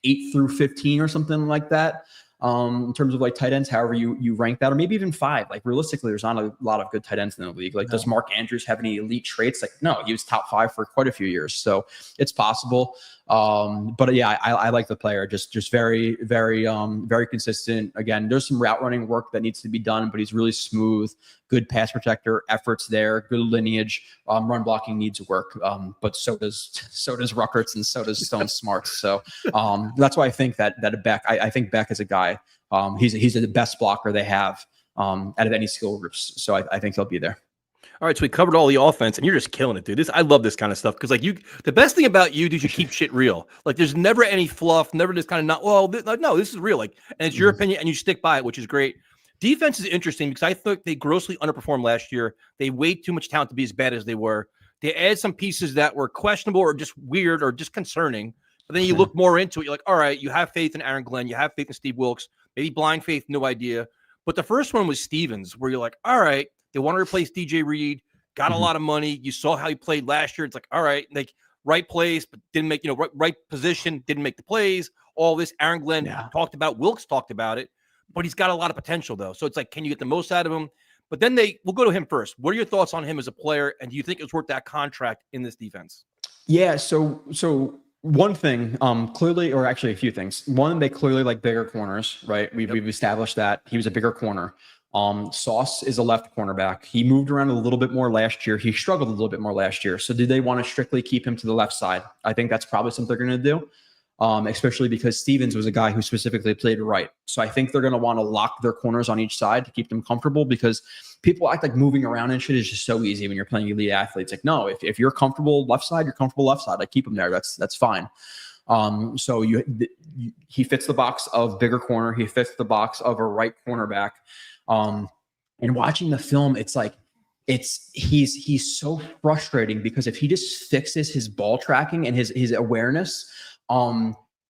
8 through 15 or something like that. In terms of like tight ends, however you rank that, or maybe even 5. Like realistically, there's not a lot of good tight ends in the league. Like, does Mark Andrews have any elite traits? Like, no, he was top 5 for quite a few years, so it's possible. But yeah, I like the player. Just very, very, very consistent. Again, there's some route running work that needs to be done, but he's really smooth. Good pass protector, efforts there, good lineage. Run blocking needs work, but so does Ruckerts, and so does Stone Smarts. So that's why I think that Beck. I think Beck is a guy. He's the best blocker they have out of any skill groups. So I think he'll be there. All right, so we covered all the offense, and you're just killing it, dude. I love this kind of stuff, because like the best thing about you is you keep shit real. Like, there's never any fluff, never this kind of no, this is real. Like, and it's your opinion, and you stick by it, which is great. Defense is interesting because I thought they grossly underperformed last year. They weighed too much talent to be as bad as they were. They added some pieces that were questionable or just weird or just concerning. But then you look more into it, you're like, all right, you have faith in Aaron Glenn, you have faith in Steve Wilkes, maybe blind faith, no idea. But the first one was Stevens, where you're like, all right, they want to replace DJ Reed, got a lot of money. You saw how he played last year. It's like, all right, like right place, but didn't make, right position, didn't make the plays. All this Aaron Glenn talked about, Wilkes talked about it, but he's got a lot of potential though. So it's like, can you get the most out of him? But then we'll go to him first. What are your thoughts on him as a player? And do you think it's worth that contract in this defense? Yeah. So one thing, clearly, or actually a few things. One, they clearly like bigger corners, right? We've established that he was a bigger corner. Sauce is a left cornerback. He moved around a little bit more last year. He struggled a little bit more last year. So do they want to strictly keep him to the left side? I think that's probably something they're going to do. Especially because Stevens was a guy who specifically played right. So I think they're going to want to lock their corners on each side to keep them comfortable, because people act like moving around and shit is just so easy when you're playing elite athletes. Like, no, if you're comfortable left side, you're comfortable left side. Like, keep them there. That's fine. So he fits the box of bigger corner. He fits the box of a right cornerback. And watching the film, it's like, he's so frustrating, because if he just fixes his ball tracking and his awareness,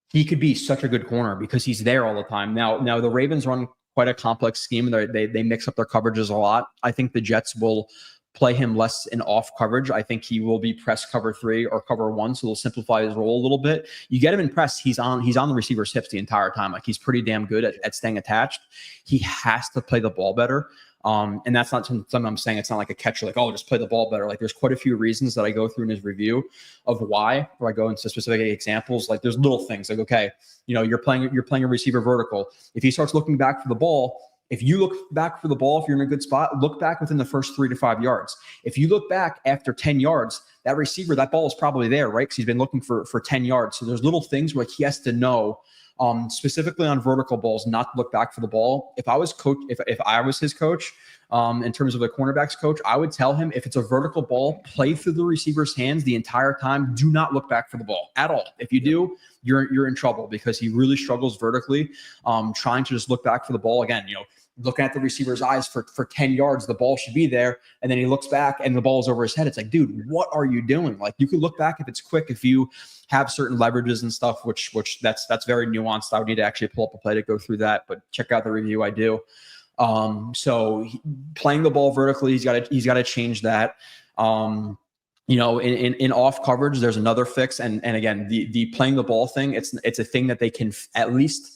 he could be such a good corner because he's there all the time. Now the Ravens run quite a complex scheme. They mix up their coverages a lot. I think the Jets will play him less in off coverage. I think he will be press cover 3 or cover 1. So they'll simplify his role a little bit. You get him in press, he's on the receiver's hips the entire time. Like, he's pretty damn good at staying attached. He has to play the ball better. And that's not something I'm saying. It's not like a catcher, like, oh, just play the ball better. Like, there's quite a few reasons that I go through in his review of why, where I go into specific examples. Like, there's little things like, okay, you're playing a receiver vertical. If he starts looking back for the ball, if you look back for the ball, if you're in a good spot, look back within the first 3 to 5 yards. If you look back after 10 yards, that receiver, that ball is probably there, right? Because he's been looking for 10 yards. So there's little things where he has to know, specifically on vertical balls, not to look back for the ball. If I was his coach, in terms of the cornerback's coach, I would tell him, if it's a vertical ball, play through the receiver's hands the entire time. Do not look back for the ball at all. If you do, you're in trouble, because he really struggles vertically, trying to just look back for the ball. Again, looking at the receiver's eyes for 10 yards, the ball should be there. And then he looks back and the ball's over his head. It's like, dude, what are you doing? Like, you can look back if it's quick, if you have certain leverages and stuff, which that's very nuanced. I would need to actually pull up a play to go through that, but check out the review I do. Playing the ball vertically, he's got to change that. In off coverage, there's another fix. And again, the playing the ball thing, it's a thing that they can at least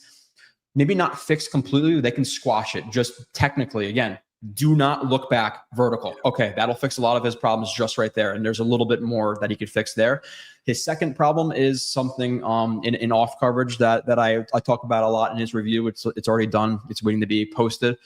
maybe not fix completely. They can squash it just technically. Again, do not look back vertical. Okay, that'll fix a lot of his problems just right there. And there's a little bit more that he could fix there. His second problem is something in off coverage that I talk about a lot in his review. It's already done. It's waiting to be posted.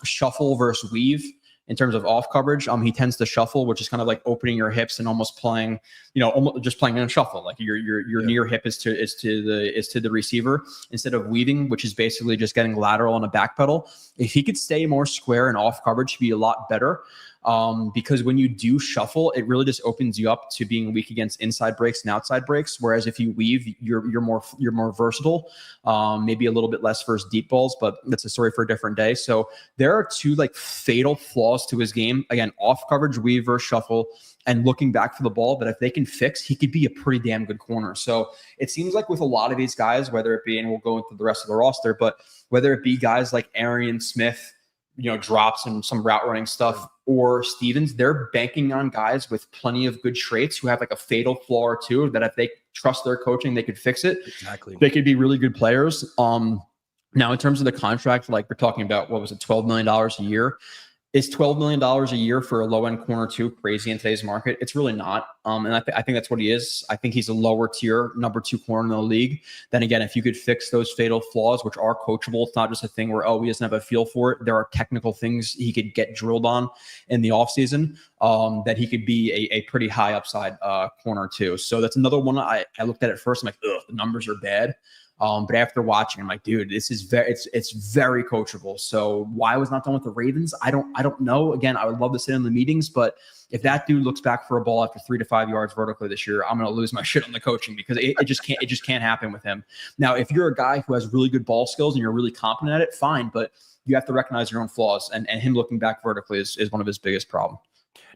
Shuffle versus weave. In terms of off coverage, he tends to shuffle, which is kind of like opening your hips and almost playing, almost just playing in a shuffle. Like your near hip is to the receiver, instead of weaving, which is basically just getting lateral on a back pedal. If he could stay more square and off coverage, he'd be a lot better. because when you do shuffle, it really just opens you up to being weak against inside breaks and outside breaks. Whereas if you weave, you're more versatile, maybe a little bit less versus deep balls, but that's a story for a different day. So there are two like fatal flaws to his game. Again, off coverage, weave versus shuffle, and looking back for the ball that if they can fix, he could be a pretty damn good corner. So it seems like with a lot of these guys, whether it be, and we'll go into the rest of the roster, but whether it be guys like Arian Smith, drops and some route running stuff, or Stevens, they're banking on guys with plenty of good traits who have like a fatal flaw or two that if they trust their coaching, they could fix it. Exactly. They could be really good players. Now in terms of the contract, like we're talking about, what was it, $12 million a year? Is $12 million a year for a low-end corner too crazy in today's market? It's really not. And I think that's what he is. I think he's a lower tier, number 2 corner in the league. Then again, if you could fix those fatal flaws, which are coachable, it's not just a thing where, he doesn't have a feel for it. There are technical things he could get drilled on in the offseason that he could be a pretty high upside corner too. So that's another one I looked at first. I'm like, the numbers are bad. But after watching, I'm like, dude, this is it's very coachable. So why I was not done with the Ravens? I don't know. Again, I would love to sit in the meetings, but if that dude looks back for a ball after 3 to 5 yards vertically this year, I'm going to lose my shit on the coaching because it just can't happen with him. Now, if you're a guy who has really good ball skills and you're really competent at it, fine, but you have to recognize your own flaws, and him looking back vertically is one of his biggest problems.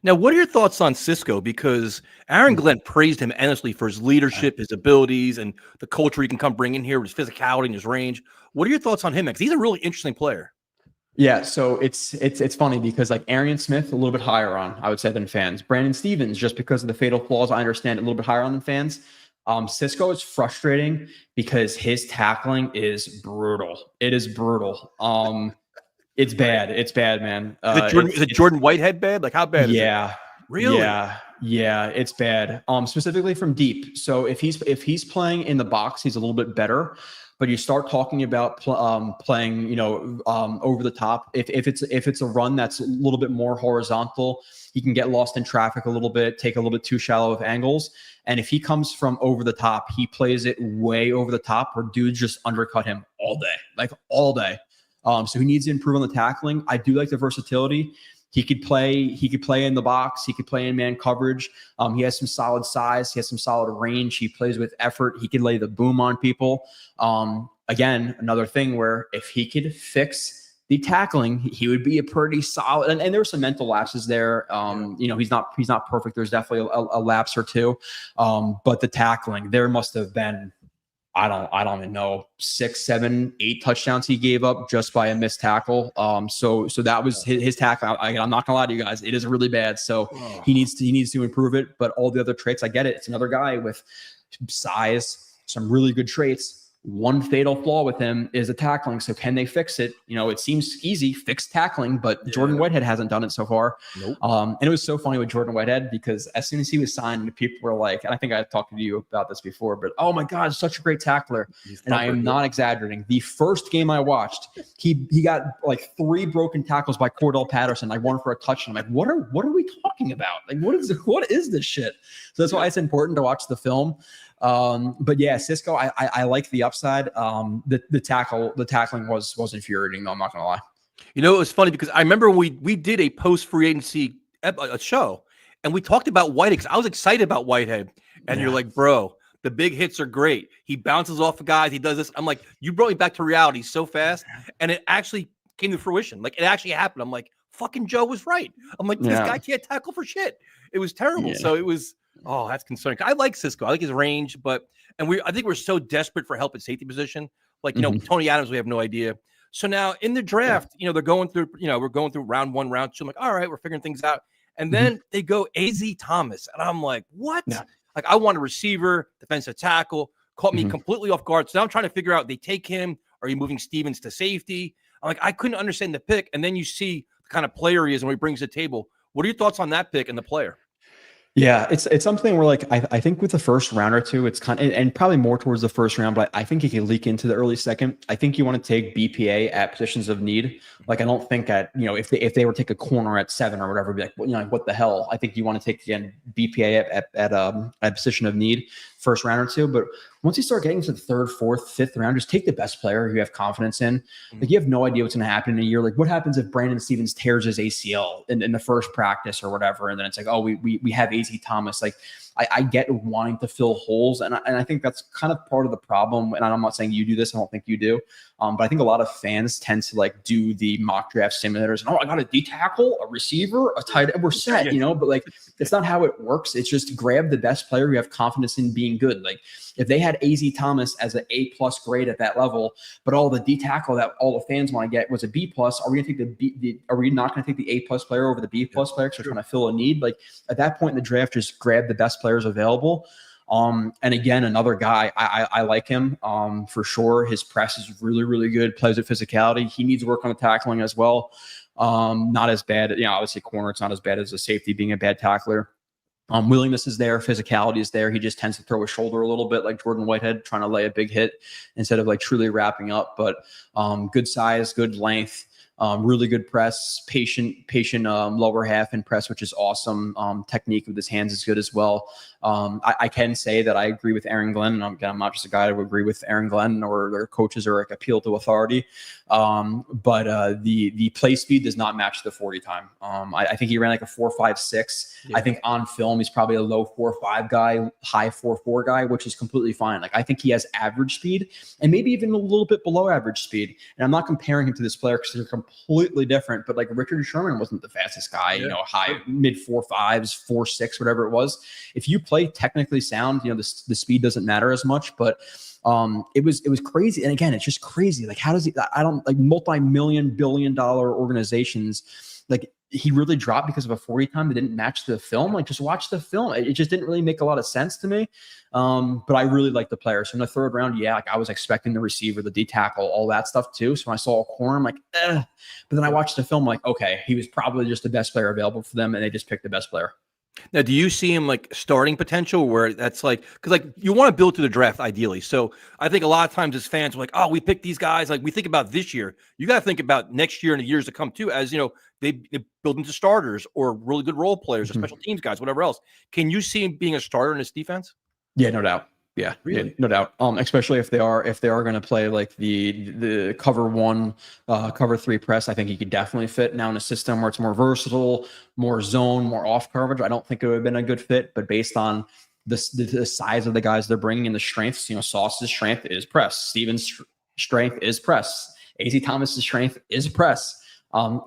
Now, what are your thoughts on Cisco? Because Aaron Glenn praised him endlessly for his leadership, his abilities, and the culture he can come bring in here with his physicality and his range. What are your thoughts on him? Because he's a really interesting player. Yeah, so it's funny because like Arian Smith, a little bit higher on, I would say, than fans. Brandon Stevens, just because of the fatal flaws, I understand a little bit higher on than fans. Cisco is frustrating because his tackling is brutal. It is brutal. It's bad. It's bad, man. Is it Jordan Whitehead bad? Like how bad is it? Yeah. Really? Yeah, it's bad. Specifically from deep. So if he's playing in the box, he's a little bit better. But you start talking about playing, over the top. If it's a run that's a little bit more horizontal, he can get lost in traffic a little bit, take a little bit too shallow of angles. And if he comes from over the top, he plays it way over the top, where dudes just undercut him all day. So he needs to improve on the tackling. I do like the versatility. He could play in the box. He could play in man coverage. He has some solid size. He has some solid range. He plays with effort. He could lay the boom on people. Again, another thing where if he could fix the tackling, he would be a pretty solid. And there were some mental lapses there. He's not perfect. There's definitely a lapse or two. But the tackling, there must have been, I don't even know, 6, 7, 8 touchdowns he gave up just by a missed tackle. So that was his tackle. I'm not gonna lie to you guys, it is really bad. So he needs to improve it. But all the other traits, I get it. It's another guy with size, some really good traits. One fatal flaw with him is the tackling. So can they fix it? It seems easy, fix tackling, but Jordan Whitehead hasn't done it so far. Nope. And it was so funny with Jordan Whitehead because as soon as he was signed, people were like, and I think I talked to you about this before, but oh my God, such a great tackler. And I am not exaggerating. The first game I watched, he got like 3 broken tackles by Cordell Patterson, like one for a touchdown. I'm like, what are we talking about? Like, what is this shit? So that's why it's important to watch the film. But yeah, Cisco, I like the upside. The tackling was infuriating though. I'm not gonna lie. It was funny because I remember we did a post free agency a show and we talked about Whitehead because I was excited about Whitehead and you're like, bro, the big hits are great. He bounces off of guys. He does this. I'm like, you brought me back to reality so fast. And it actually came to fruition. Like it actually happened. I'm like, fucking Joe was right. I'm like, this guy can't tackle for shit. It was terrible. Yeah. So it was, that's concerning. I like Cisco. I like his range, I think we're so desperate for help at safety position. Like, Tony Adams, we have no idea. So now in the draft, they're going through, we're going through round 1, round 2. I'm like, all right, we're figuring things out. And then they go AZ Thomas. And I'm like, what? Yeah. Like, I want a receiver, defensive tackle, caught me completely off guard. So now I'm trying to figure out, they take him. Are you moving Stevens to safety? I'm like, I couldn't understand the pick. And then you see the kind of player he is and what he brings to the table. What are your thoughts on that pick and the player? Yeah, it's something where like I think with the first round or two, it's kind of, and probably more towards the first round, but I think it can leak into the early second. I think you want to take BPA at positions of need. Like I don't think at if they were to take a corner at 7 or whatever, be like, what the hell? I think you want to take again BPA at position of need. first round or two. But once you start getting to the third, fourth, fifth round, just take the best player you have confidence in. Like, you have no idea what's going to happen in a year. Like, what happens if Brandon Stevens tears his ACL in the first practice or whatever, and then it's like, oh, we have AZ Thomas. Like, I get wanting to fill holes, and I think that's kind of part of the problem. And I'm not saying you do this; I don't think you do, but I think a lot of fans tend to like do the mock draft simulators. And, oh, I got a D tackle, a receiver, a tight end, we're set, you know. But like, it's not how it works. It's just grab the best player you have confidence in being good. Like, if they had AZ Thomas as an A+ grade at that level, but all the D tackle that all the fans want to get was a B+, are we going to take are we not going to take the A+ player over the B+ player because we're trying to fill a need? Like, at that point in the draft, just grab the best players available. And again, another guy, I like him for sure. His press is really, really good. Plays with physicality. He needs work on the tackling as well. Not as bad, obviously corner, it's not as bad as a safety being a bad tackler. Willingness is there. Physicality is there. He just tends to throw his shoulder a little bit like Jordan Whitehead, trying to lay a big hit instead of like truly wrapping up. But good size, good length, really good press, patient lower half and press, which is awesome. Technique with his hands is good as well. I can say that I agree with Aaron Glenn. And I'm not just a guy who agree with Aaron Glenn or their coaches or like appeal to authority. But the play speed does not match the 40 time. I think he ran like a 4.56. Yeah. I think on film, he's probably a low 4.5 guy, high 4.4 guy, which is completely fine. Like, I think he has average speed and maybe even a little bit below average speed. And I'm not comparing him to this player because they're completely different, but like Richard Sherman wasn't the fastest guy, high mid 4.5s, 4.6, whatever it was. If you play technically sound, the speed doesn't matter as much, but it was crazy. And again, it's just crazy. Like, how does he, I don't like multi-million billion-dollar organizations, like, he really dropped because of a 40 time that didn't match the film. Like, just watch the film. It just didn't really make a lot of sense to me. But I really like the player. So in the third round, like, I was expecting the receiver, the D tackle, all that stuff too. So when I saw a corner, I'm like, But then I watched the film, like, okay, he was probably just the best player available for them, and they just picked the best player. Now, do you see him like starting potential where that's like, because like you want to build to the draft ideally. So I think a lot of times as fans, we're like, oh, we picked these guys. Like, we think about this year. You got to think about next year and the years to come too, as they build into starters or really good role players or special teams guys, whatever else. Can you see him being a starter in this defense? Yeah, no doubt. Yeah, really? Yeah, no doubt. Especially if they are going to play like the cover 1, cover 3 press. I think he could definitely fit now in a system where it's more versatile, more zone, more off coverage. I don't think it would have been a good fit, but based on the size of the guys they're bringing and the strengths, Sauce's strength is press. Stevens' strength is press. AZ Thomas's strength is press.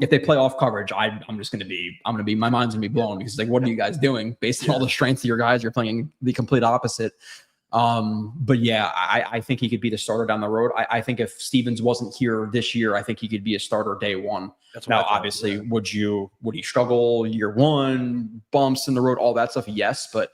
If they play off coverage, I'm going to be, my mind's going to be blown because like, what are you guys doing based on all the strengths of your guys? You're playing the complete opposite. But yeah, I think he could be the starter down the road. I think if Stevens wasn't here this year, I think he could be a starter day one. That's now, obviously, would he struggle year one, bumps in the road, all that stuff? Yes. But,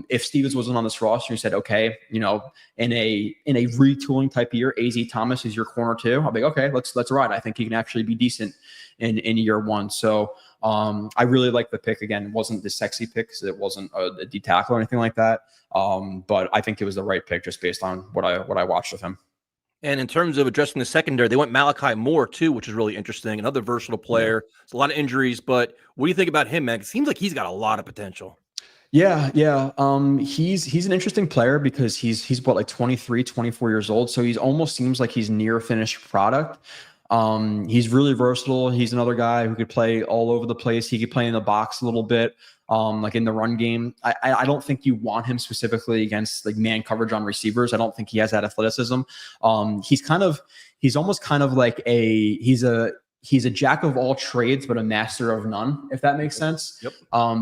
if Stevens wasn't on this roster, you said, okay, in a retooling type year, AZ Thomas is your corner too. I'll be like, okay, let's ride. I think he can actually be decent in year one. So, I really like the pick. Again, it wasn't the sexy pick because it wasn't a D tackle or anything like that. But I think it was the right pick just based on what I watched of him. And in terms of addressing the secondary, they went Malachi Moore too, which is really interesting. Another versatile player. It's a lot of injuries, but what do you think about him, man? It seems like he's got a lot of potential. Yeah. He's an interesting player because he's what, like 23, 24 years old. So he's almost seems like he's near finished product. He's really versatile. He's another guy who could play all over the place. He could play in the box a little bit, like in the run game. I don't think you want him specifically against like man coverage on receivers. I don't think he has that athleticism. He's almost kind of like he's a jack of all trades, but a master of none, if that makes sense. Yep.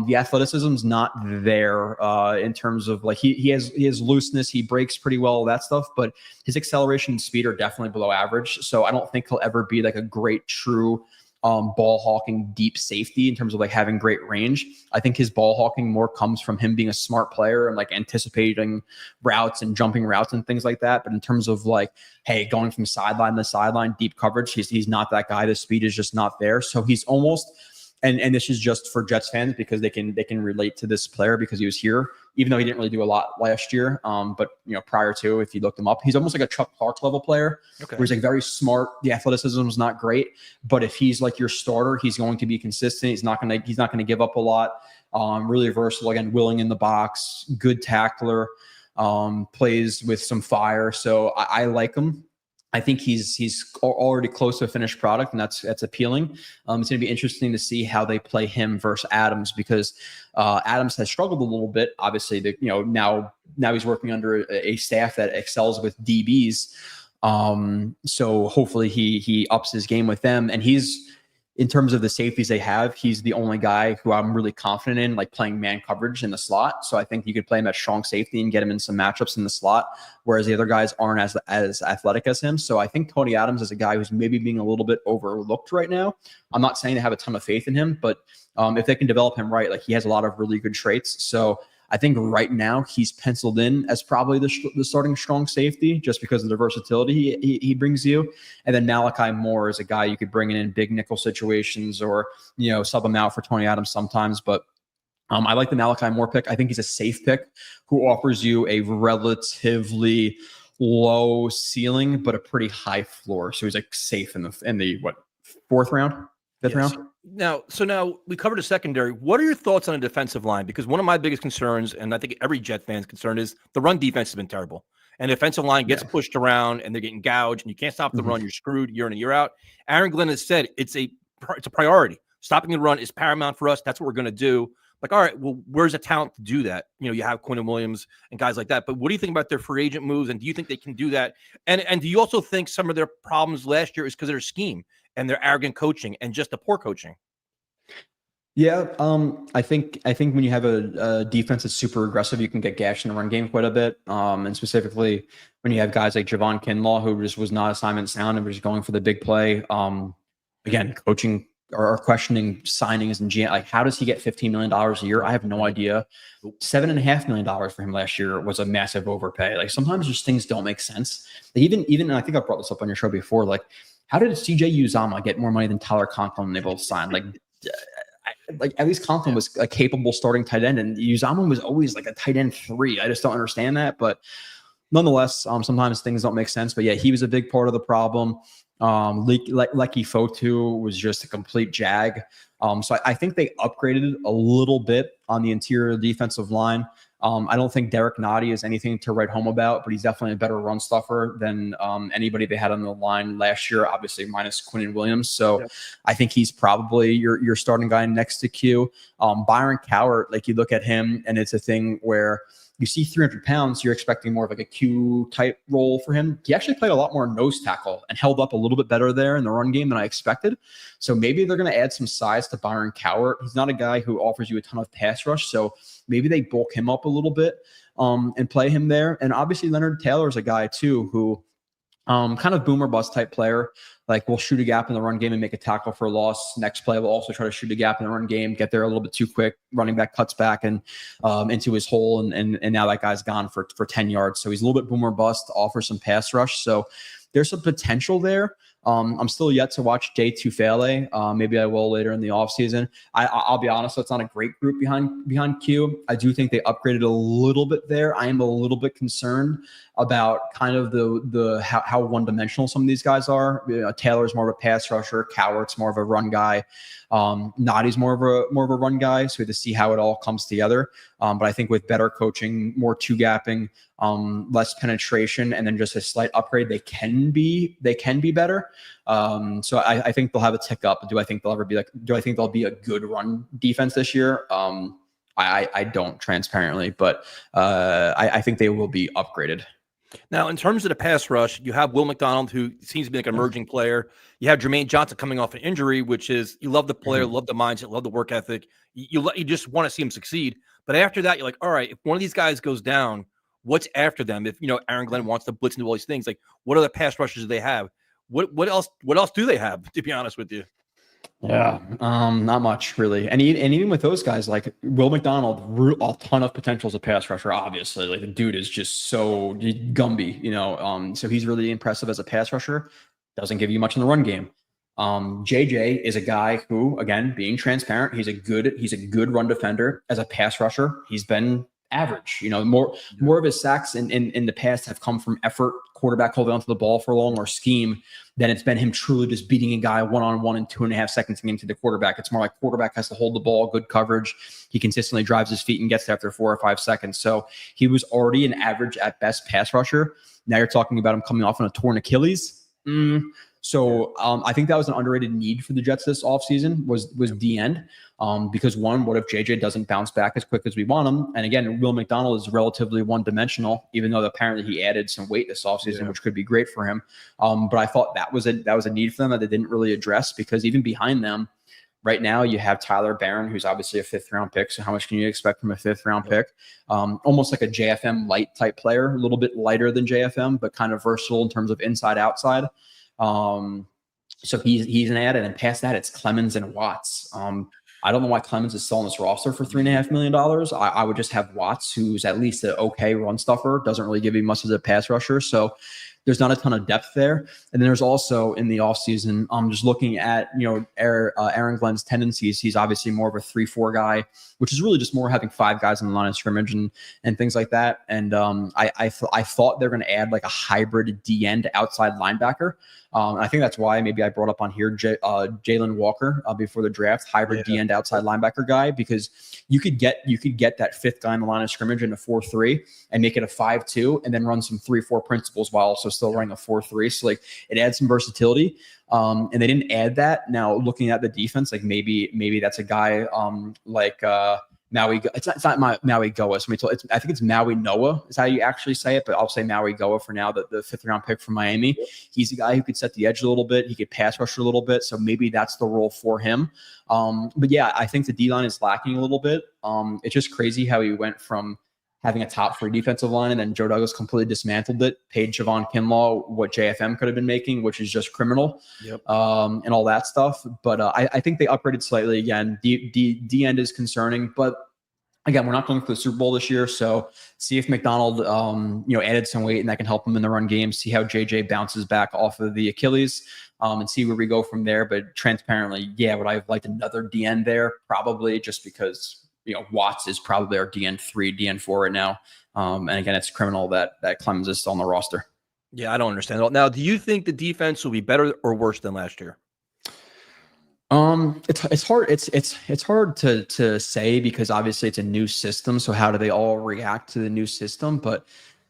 The athleticism's not there in terms of like he has looseness, he breaks pretty well, that stuff, but his acceleration and speed are definitely below average. So I don't think he'll ever be like a great true ball hawking deep safety in terms of like having great range. I think his ball hawking more comes from him being a smart player and like anticipating routes and jumping routes and things like that. But in terms of like, hey, going from sideline to sideline, deep coverage, he's not that guy. The speed is just not there. So he's almost, and this is just for Jets fans because they can relate to this player because he was here, even though he didn't really do a lot last year. But prior to, if you looked him up, he's almost like a Chuck Clark level player, where he's like very smart. The athleticism is not great, but if he's like your starter, he's going to be consistent. He's not going to give up a lot. Really versatile, again, willing in the box, good tackler. plays with some fire. So I like him. I think he's already close to a finished product, and that's appealing. It's going to be interesting to see how they play him versus Adams, because Adams has struggled a little bit. Obviously, now he's working under a staff that excels with DBs. So hopefully he ups his game with them, and in terms of the safeties they have, he's the only guy who I'm really confident in, like playing man coverage in the slot. So I think you could play him at strong safety and get him in some matchups in the slot, whereas the other guys aren't as athletic as him. So I think Tony Adams is a guy who's maybe being a little bit overlooked right now. I'm not saying they have a ton of faith in him, but if they can develop him right, like he has a lot of really good traits. So I think right now he's penciled in as probably the starting strong safety, just because of the versatility he brings you. And then Malachi Moore is a guy you could bring in big nickel situations, or sub him out for Tony Adams sometimes. But I like the Malachi Moore pick. I think he's a safe pick who offers you a relatively low ceiling but a pretty high floor. So he's like safe in the fourth round, fifth round. Now we covered the secondary. What are your thoughts on a defensive line? Because one of my biggest concerns, and I think every Jet fan's concern, is the run defense has been terrible. And the offensive line gets pushed around, and they're getting gouged, and you can't stop the run. You're screwed year in and year out. Aaron Glenn has said it's a priority. Stopping the run is paramount for us. That's what we're going to do. Like, all right, well, where's the talent to do that? You have Quinn and Williams and guys like that. But what do you think about their free agent moves? And do you think they can do that? And do you also think some of their problems last year is because of their scheme and their arrogant coaching and just the poor coaching? Yeah, I think when you have a defense that's super aggressive, you can get gashed in the run game quite a bit. And specifically when you have guys like Javon Kinlaw, who just was not assignment sound and was just going for the big play. Again, coaching or questioning signings and GM, like, how does he get $15 million a year? I have no idea. $7.5 million for him last year was a massive overpay. Like, sometimes just things don't make sense. Even, and I think I brought this up on your show before. Like, how did CJ Uzomah get more money than Tyler Conklin when they both signed? Like at least Conklin was a capable starting tight end, and Uzomah was always like a tight end 3. I just don't understand that. But nonetheless, sometimes things don't make sense. But yeah, he was a big part of the problem. Lecky Fotu was just a complete jag. So I think they upgraded a little bit on the interior defensive line. I don't think Derek Nottie is anything to write home about, but he's definitely a better run stuffer than anybody they had on the line last year, obviously minus Quinn and Williams. So I think he's probably your starting guy next to Q. Byron Cowart, like, you look at him and it's a thing where you see 300 pounds, you're expecting more of like a Q type role for him. He actually played a lot more nose tackle and held up a little bit better there in the run game than I expected. So maybe they're going to add some size to Byron Cowart. He's not a guy who offers you a ton of pass rush. So maybe they bulk him up a little bit and play him there. And obviously Leonard Taylor is a guy too who kind of boomer bust type player. Like, we'll shoot a gap in the run game and make a tackle for a loss. Next play, we'll also try to shoot a gap in the run game, get there a little bit too quick. Running back cuts back and into his hole, and now that guy's gone for 10 yards. So he's a little bit boomer bust, offers some pass rush. So there's some potential there. I'm still yet to watch Jay Tufele. Maybe I will later in the offseason. I'll be honest, it's not a great group behind Q. I do think they upgraded a little bit there. I am a little bit concerned about kind of the how one-dimensional some of these guys are. Taylor's more of a pass rusher. Cowart's more of a run guy. Nottie's more of a run guy. So we have to see how it all comes together. But I think with better coaching, more two-gapping, less penetration, and then just a slight upgrade, they can be better. So I think they'll have a tick up. Do I think they'll be a good run defense this year? I don't, transparently, but I think they will be upgraded. Now, in terms of the pass rush, you have Will McDonald, who seems to be like an emerging player. You have Jermaine Johnson coming off an injury, which is, you love the player, love the mindset, love the work ethic. You just want to see him succeed. But after that, you're like, all right, if one of these guys goes down, what's after them? If Aaron Glenn wants to blitz and do all these things, like, what other pass rushers do they have? What else do they have, to be honest with you? Yeah, not much really. And even with those guys, like Will McDonald, a ton of potential as a pass rusher. Obviously, like, the dude is just so Gumby, so he's really impressive as a pass rusher. Doesn't give you much in the run game. JJ is a guy who, again, being transparent, he's a good run defender. As a pass rusher, he's been average. More of his sacks in the past have come from effort, quarterback holding onto the ball for long or scheme than it's been him truly just beating a guy one-on-one in 2.5 seconds to get to the quarterback. It's more like quarterback has to hold the ball, good coverage. He consistently drives his feet and gets there after 4 or 5 seconds. So he was already an average at best pass rusher. Now you're talking about him coming off on a torn Achilles. So I think that was an underrated need for the Jets this offseason was D-end. Because one, what if JJ doesn't bounce back as quick as we want him? And again, Will McDonald is relatively one-dimensional, even though apparently he added some weight this offseason, which could be great for him. But I thought that was a need for them that they didn't really address, because even behind them, right now you have Tyler Barron, who's obviously a 5th-round pick. So how much can you expect from a 5th-round pick? Almost like a JFM light type player, a little bit lighter than JFM, but kind of versatile in terms of inside-outside. So he's an add, and then past that, it's Clemens and Watts. I don't know why Clemens is still on this roster for $3.5 million. I would just have Watts, who's at least an okay run stuffer, doesn't really give you much as a pass rusher. So there's not a ton of depth there. And then there's also in the offseason, just looking at, Aaron Glenn's tendencies. He's obviously more of a 3-4 guy, which is really just more having 5 guys in the line of scrimmage and things like that. And I thought they're going to add like a hybrid D-end outside linebacker. And I think that's why maybe I brought up on here Jalen Walker before the draft, hybrid D-end outside linebacker guy, because you could get that 5th guy in the line of scrimmage in a 4-3 and make it a 5-2 and then run some 3-4 principles while also still running a 4-3. So like it adds some versatility. And they didn't add that. Now looking at the defense, like maybe that's a guy like Maui. It's not Maui Goa. I think it's Maui Noah is how you actually say it, but I'll say Maui Goa for now. The 5th-round pick from Miami. He's a guy who could set the edge a little bit. He could pass rush a little bit. So maybe that's the role for him. But yeah, I think the D-line is lacking a little bit. It's just crazy how he went from having a top 3 defensive line, and then Joe Douglas completely dismantled it, paid Javon Kinlaw what JFM could have been making, which is just criminal, and all that stuff. But I think they upgraded slightly again. D-end is concerning, but again, we're not going for the Super Bowl this year, so see if McDonald, added some weight and that can help him in the run game. See how JJ bounces back off of the Achilles, and see where we go from there. But transparently, would I have liked another D-end there? Probably, just because Watts is probably our DN3, DN4 right now. And again, it's criminal that Clemens is still on the roster. Yeah, I don't understand. Now, do you think the defense will be better or worse than last year? It's hard. It's hard to say, because obviously it's a new system. So how do they all react to the new system? But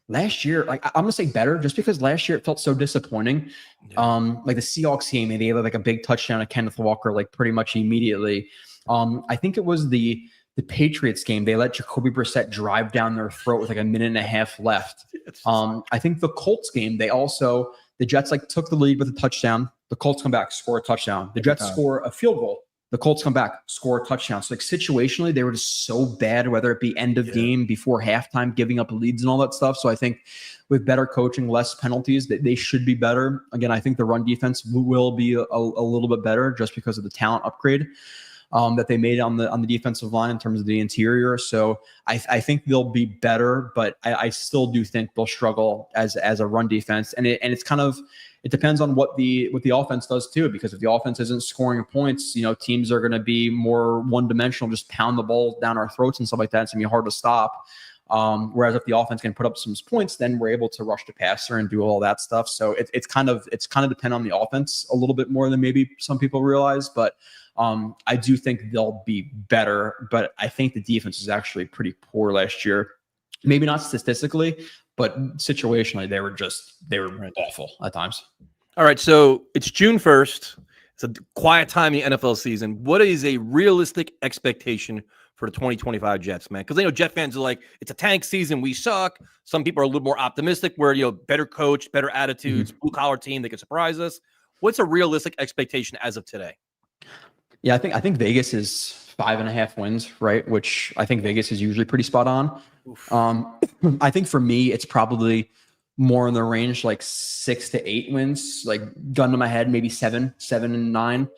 last year, like I'm gonna say better, just because last year it felt so disappointing. Like the Seahawks game, they gave like a big touchdown to Kenneth Walker, like pretty much immediately. I think it was the Patriots game. They let Jacoby Brissett drive down their throat with like a minute and a half left. I think the Colts game, the Jets like took the lead with a touchdown. The Colts come back, score a touchdown. The Jets score a field goal. The Colts come back, score a touchdown. So like situationally, they were just so bad, whether it be end of game, before halftime, giving up leads and all that stuff. So I think with better coaching, less penalties, they should be better. Again, I think the run defense will be a little bit better just because of the talent upgrade that they made on the defensive line in terms of the interior. So I think they'll be better, but I still do think they'll struggle as a run defense. And it's kind of, it depends on what the offense does too, because if the offense isn't scoring points, teams are going to be more one-dimensional, just pound the ball down our throats and stuff like that. It's going to be hard to stop. Whereas if the offense can put up some points, then we're able to rush the passer and do all that stuff. So it's kind of depend on the offense a little bit more than maybe some people realize. But I do think they'll be better. But I think the defense is actually pretty poor last year. Maybe not statistically, but situationally, they were awful at times. All right, so it's June 1st. It's a quiet time in the NFL season. What is a realistic expectation for the 2025 Jets, man? Because Jet fans are like, it's a tank season, we suck. Some people are a little more optimistic, where better coach, better attitudes, blue collar team, they can surprise us. What's a realistic expectation as of today? Yeah, I think Vegas is 5.5 wins, right? Which I think Vegas is usually pretty spot on. I think for me, it's probably more in the range like 6 to 8 wins, like gun to my head, maybe 7 and 9,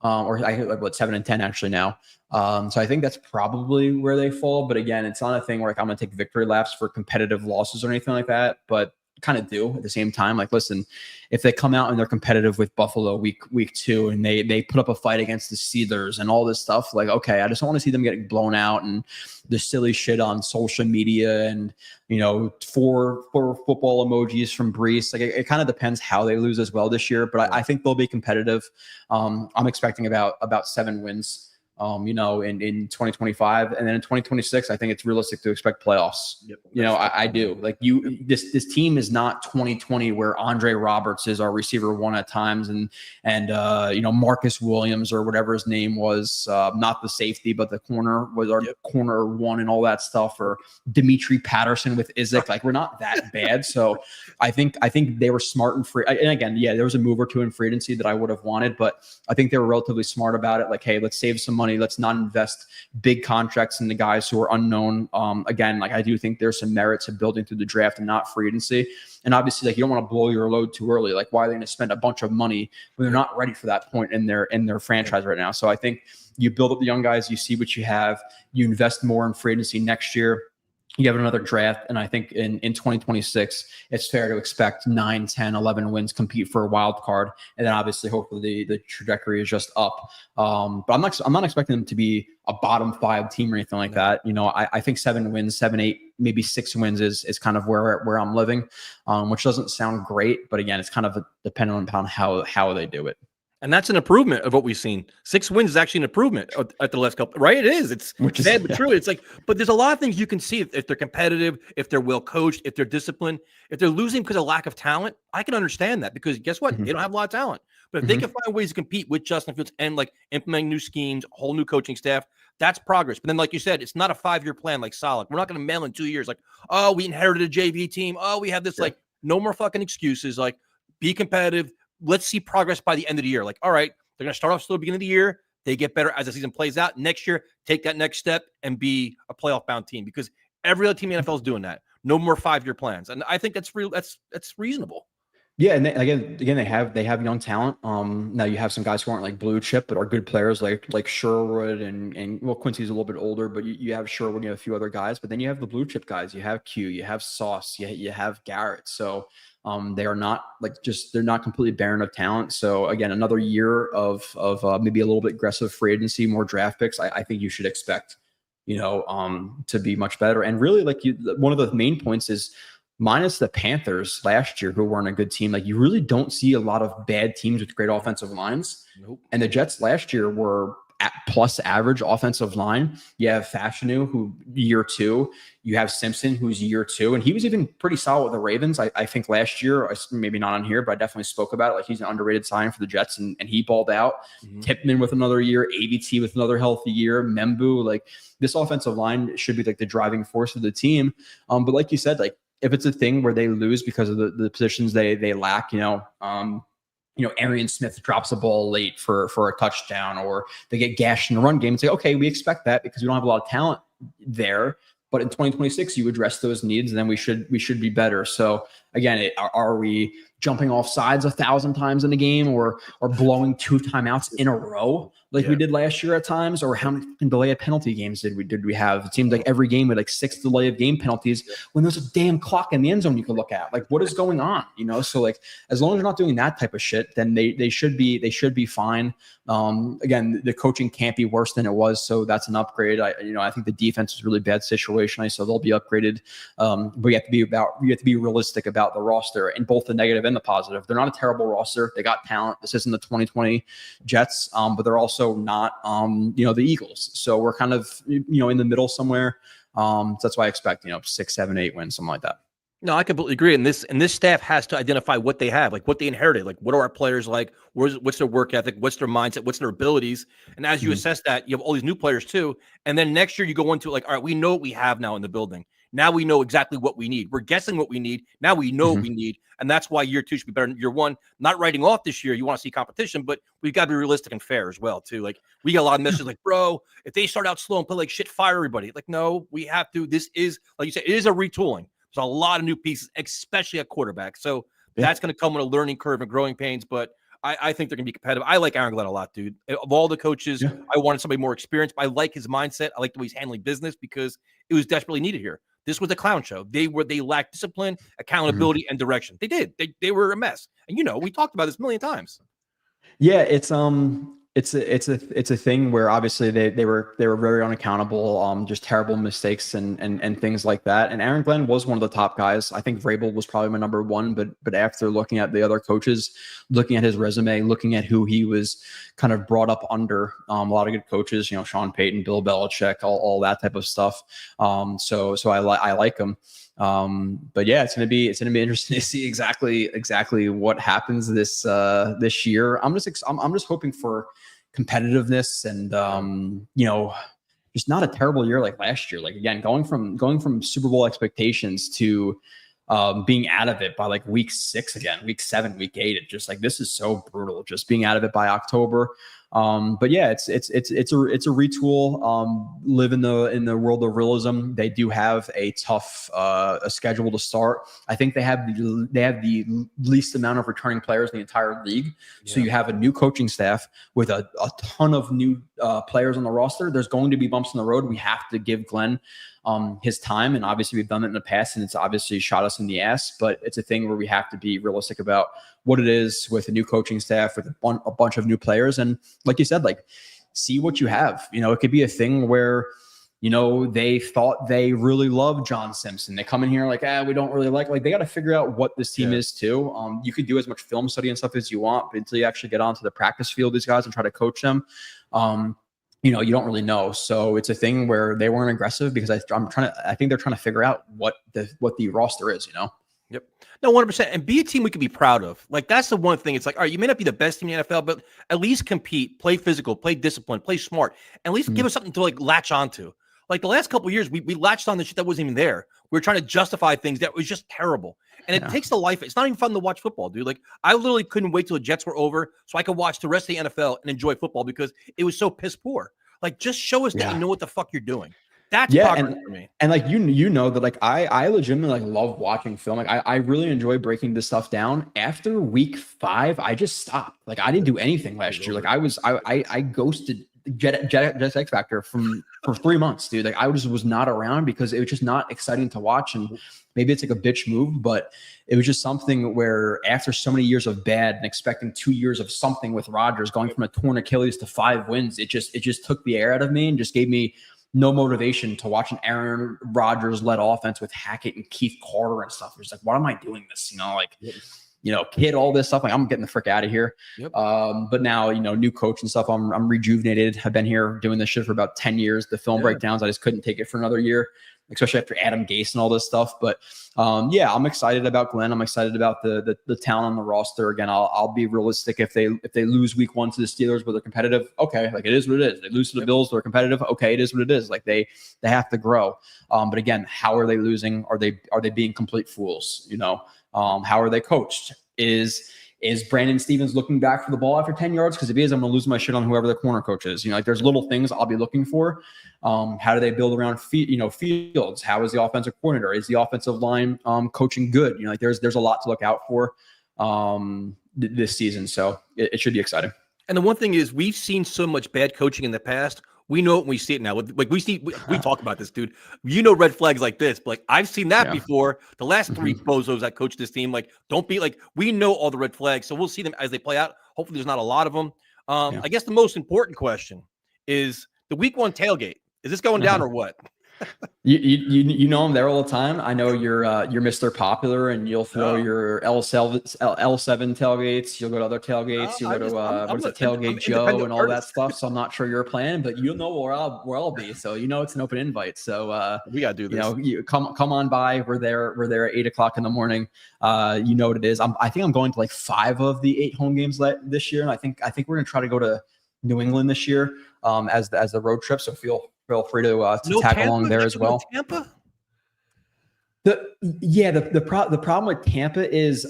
or 7 and 10 actually now. So I think that's probably where they fall. But again, it's not a thing where I'm going to take victory laps for competitive losses or anything like that. But kind of do at the same time. Like, listen, if they come out and they're competitive with Buffalo week 2 and they put up a fight against the Steelers and all this stuff, like, okay, I just don't want to see them getting blown out and the silly shit on social media and, four football emojis from Brees. Like, it kind of depends how they lose as well this year, but I think they'll be competitive. I'm expecting about 7 wins. In 2025, and then in 2026, I think it's realistic to expect playoffs. Yep. I do. Like, this team is not 2020 where Andre Roberts is our receiver 1 at times, and Marcus Williams or whatever his name was, not the safety, but the corner was our corner 1 and all that stuff, or Dimitri Patterson with Isaac. Like, we're not that bad. So I think they were smart and free. And again, there was a move or two in free agency that I would have wanted, but I think they were relatively smart about it. Like, hey, let's save some money. Let's not invest big contracts in the guys who are unknown. Again, like, I do think there's some merit to building through the draft and not free agency. And obviously, like, you don't want to blow your load too early. Like, why are they going to spend a bunch of money when they're not ready for that point in their franchise right now? So I think you build up the young guys, you see what you have, you invest more in free agency next year. You have another draft, and I think in 2026, it's fair to expect 9, 10, 11 wins, compete for a wild card, and then obviously, hopefully, the trajectory is just up. But I'm not expecting them to be a bottom 5 team or anything like that. I think 7 wins, 7, 8, maybe 6 wins is kind of where I'm living, which doesn't sound great, but again, it's kind of dependent upon how they do it. And that's an improvement of what we've seen. 6 wins is actually an improvement at the last couple, right? It is. It's sad, but true. It's like, but there's a lot of things you can see if they're competitive, if they're well coached, if they're disciplined. If they're losing because of lack of talent, I can understand that, because guess what? They don't have a lot of talent. But if they can find ways to compete with Justin Fields and like implementing new schemes, a whole new coaching staff, that's progress. But then, like you said, it's not a 5-year plan like solid. We're not going to mail in 2 years like, oh, we inherited a JV team. Oh, we have this. Like, no more fucking excuses. Like, be competitive. Let's see progress by the end of the year. Like, all right, they're going to start off slow at the beginning of the year. They get better as the season plays out. Next year, take that next step and be a playoff-bound team, because every other team in the NFL is doing that. No more 5-year plans, and I think that's real. That's reasonable. Yeah, and again, they have young talent. Now you have some guys who aren't like blue chip, but are good players like Sherwood and well, Quincy's a little bit older, but you have Sherwood, you have a few other guys, but then you have the blue chip guys. You have Q, you have Sauce, you have Garrett. So they are not they're not completely barren of talent. So again, another year of maybe a little bit aggressive free agency, more draft picks. I think you should expect, to be much better. And really, one of the main points is, minus the Panthers last year, who weren't a good team, like, you really don't see a lot of bad teams with great offensive lines. Nope. And the Jets last year were at plus average offensive line. You have Fashanu, who year 2. You have Simpson, who's year 2. And he was even pretty solid with the Ravens. I think last year, maybe not on here, but I definitely spoke about it. Like, he's an underrated sign for the Jets, and he balled out. Tippmann with another year, AVT with another healthy year, Membu. Like, this offensive line should be like the driving force of the team. But like you said, like, if it's a thing where they lose because of the positions they lack, Arian Smith drops a ball late for a touchdown, or they get gashed in the run game, and say, okay, we expect that because we don't have a lot of talent there. But in 2026, you address those needs, and then we should be better. So again, are we jumping off sides 1,000 times in a game, or blowing 2 timeouts in a row like we did last year at times? Or how many delay of penalty games did we have? It seemed like every game had 6 delay of game penalties when there's a damn clock in the end zone you can look at. Like, what is going on? So like, as long as you're not doing that type of shit, then they should be fine. Again, the coaching can't be worse than it was, so that's an upgrade. I think the defense is a really bad situation, so they'll be upgraded. But you have to be realistic about the roster, in both the negative and the positive. They're not a terrible roster. They got talent. This isn't the 2020 Jets, but they're also not the Eagles. So we're kind of in the middle somewhere. So that's why I expect 6, 7, 8 wins, something like that. No, I completely agree. And this staff has to identify what they have, like what they inherited, like what are our players like, what's their work ethic, what's their mindset, what's their abilities. And as you assess that, you have all these new players too. And then next year you go into like, all right, we know what we have now in the building. Now we know exactly what we need. We're guessing what we need. Now we know what we need. And that's why year 2 should be better than year 1. Not writing off this year. You want to see competition, but we've got to be realistic and fair as well too. Like, we got a lot of messages like, bro, if they start out slow and play like shit, fire everybody. Like, no, we have to. This is, like you said, it is a retooling. There's a lot of new pieces, especially at quarterback. So that's going to come with a learning curve and growing pains, but I think they're going to be competitive. I like Aaron Glenn a lot, dude. Of all the coaches, I wanted somebody more experienced, but I like his mindset. I like the way he's handling business, because it was desperately needed here. This was a clown show. They lacked discipline, accountability, and direction. They did. They were a mess. And we talked about this a million times. Yeah, it's a thing where obviously they were very unaccountable, just terrible mistakes and things like that. And Aaron Glenn was one of the top guys. I think Vrabel was probably my number one, but after looking at the other coaches, looking at his resume, looking at who he was kind of brought up under, a lot of good coaches, Sean Payton, Bill Belichick, all that type of stuff. So I like him. But yeah, it's gonna be interesting to see exactly what happens this year. I'm just hoping for competitiveness and just not a terrible year like last year. Like again, going from Super Bowl expectations to being out of it by like week 6 again, week 7, week 8. It's just like, this is so brutal, just being out of it by October. But yeah, it's a retool. Live in the world of realism. They do have a tough a schedule to start. I think they have the least amount of returning players in the entire league. Yeah. So you have a new coaching staff with a ton of new players on the roster. There's going to be bumps in the road. We have to give Glenn his time, and obviously we've done it in the past, and it's obviously shot us in the ass. But it's a thing where we have to be realistic about what it is with a new coaching staff, with a bunch of new players, and like you said, like, see what you have. It could be a thing where they thought they really love John Simpson. They come in here like, we don't really like they got to figure out what this team is too. You could do as much film study and stuff as you want, but until you actually get onto the practice field, these guys, and try to coach them, you don't really know. So it's a thing where they weren't aggressive because I think they're trying to figure out what the roster is, Yep. No, 100%. And be a team we can be proud of. Like, that's the one thing. It's like, all right, you may not be the best team in the NFL, but at least compete, play physical, play disciplined, play smart, and at least give us something to like latch onto. Like the last couple of years, we latched on the shit that wasn't even there. We were trying to justify things that was just terrible. And it takes the life. It's not even fun to watch football, dude. Like, I literally couldn't wait till the Jets were over so I could watch the rest of the NFL and enjoy football because it was so piss poor. Like, just show us that you know what the fuck you're doing. That's progress for me. And like that like I legitimately like love watching film. Like I really enjoy breaking this stuff down. After week 5, I just stopped. Like I didn't do anything last year. Like I ghosted JetsXFactor for 3 months, dude. Like I was not around because it was just not exciting to watch. And maybe it's like a bitch move, but it was just something where after so many years of bad and expecting 2 years of something with Rodgers, going from a torn Achilles to 5 wins, it just took the air out of me and just gave me no motivation to watch an Aaron Rodgers-led offense with Hackett and Keith Carter and stuff. It's like, why am I doing this? Kid, all this stuff. Like, I'm getting the frick out of here. Yep. But now, new coach and stuff, I'm rejuvenated. I've been here doing this shit for about 10 years. The film breakdowns, I just couldn't take it for another year, especially after Adam Gase and all this stuff. But I'm excited about Glenn. I'm excited about the talent on the roster. Again, I'll be realistic. If they lose week 1 to the Steelers, but they're competitive, okay, like it is what it is. They lose to the Bills, they're competitive, okay, it is what it is. Like they have to grow. But again, how are they losing? Are they being complete fools? How are they coached? Is Brandon Stevens looking back for the ball after 10 yards? Because if he is, I'm going to lose my shit on whoever the corner coach is. Like there's little things I'll be looking for. How do they build around fields? How is the offensive coordinator? Is the offensive line coaching good? Like there's a lot to look out for this season. So it should be exciting. And the one thing is, we've seen so much bad coaching in the past. We know it when we see it now. Like we talk about this, dude. Red flags like this, but like I've seen that before. The last 3 bozos that coached this team, like, don't be like, we know all the red flags, so we'll see them as they play out. Hopefully, there's not a lot of them. I guess the most important question is the week 1 tailgate. Is this going down or what? You know I'm there all the time. I know you're Mr. Popular, and you'll throw your L7 tailgates. You'll go to other tailgates. You'll go to Tailgate Joe and all that stuff. So I'm not sure your plan, but you'll know where I'll be. So it's an open invite. So we gotta do this. You come on by. We're there at 8:00 in the morning. You know what it is. I think I'm going to like 5 of the 8 home games this year, and I think we're gonna try to go to New England this year as the road trip. So feel free to tag along there as well. Tampa? The problem with Tampa is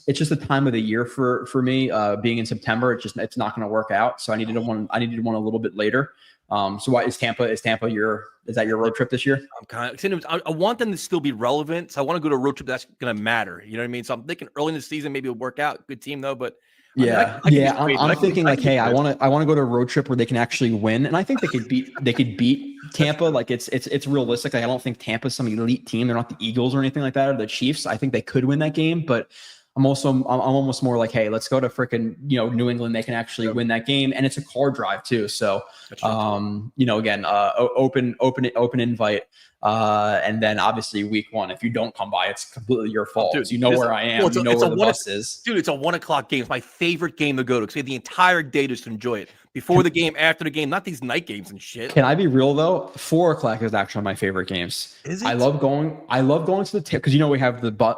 it's just the time of the year for me. Being in September, it's not going to work out. So I needed one a little bit later. So why is Tampa? Is that your road trip this year? I want them to still be relevant. So I want to go to a road trip that's going to matter. You know what I mean? So I'm thinking early in the season maybe it'll work out. Good team though, but Yeah, I'm thinking like, hey, I want to go to a road trip where they can actually win, and I think they could beat Tampa. Like it's realistic. Like I don't think Tampa's some elite team. They're not the Eagles or anything like that, or the Chiefs. I think they could win that game, but I'm almost more like, hey, let's go to freaking New England. They can actually win that game, and it's a car drive too. So again, open invite. And then obviously week 1, if you don't come by, it's completely your fault. Dude, you know where I am. You know where the bus is. Dude, it's a 1 o'clock game. It's my favorite game to go to because you have the entire day just to enjoy it. Before the game, after the game, not these night games and shit. Can I be real though? 4 o'clock is actually my favorite games. Is it? I love going to the because we have the bus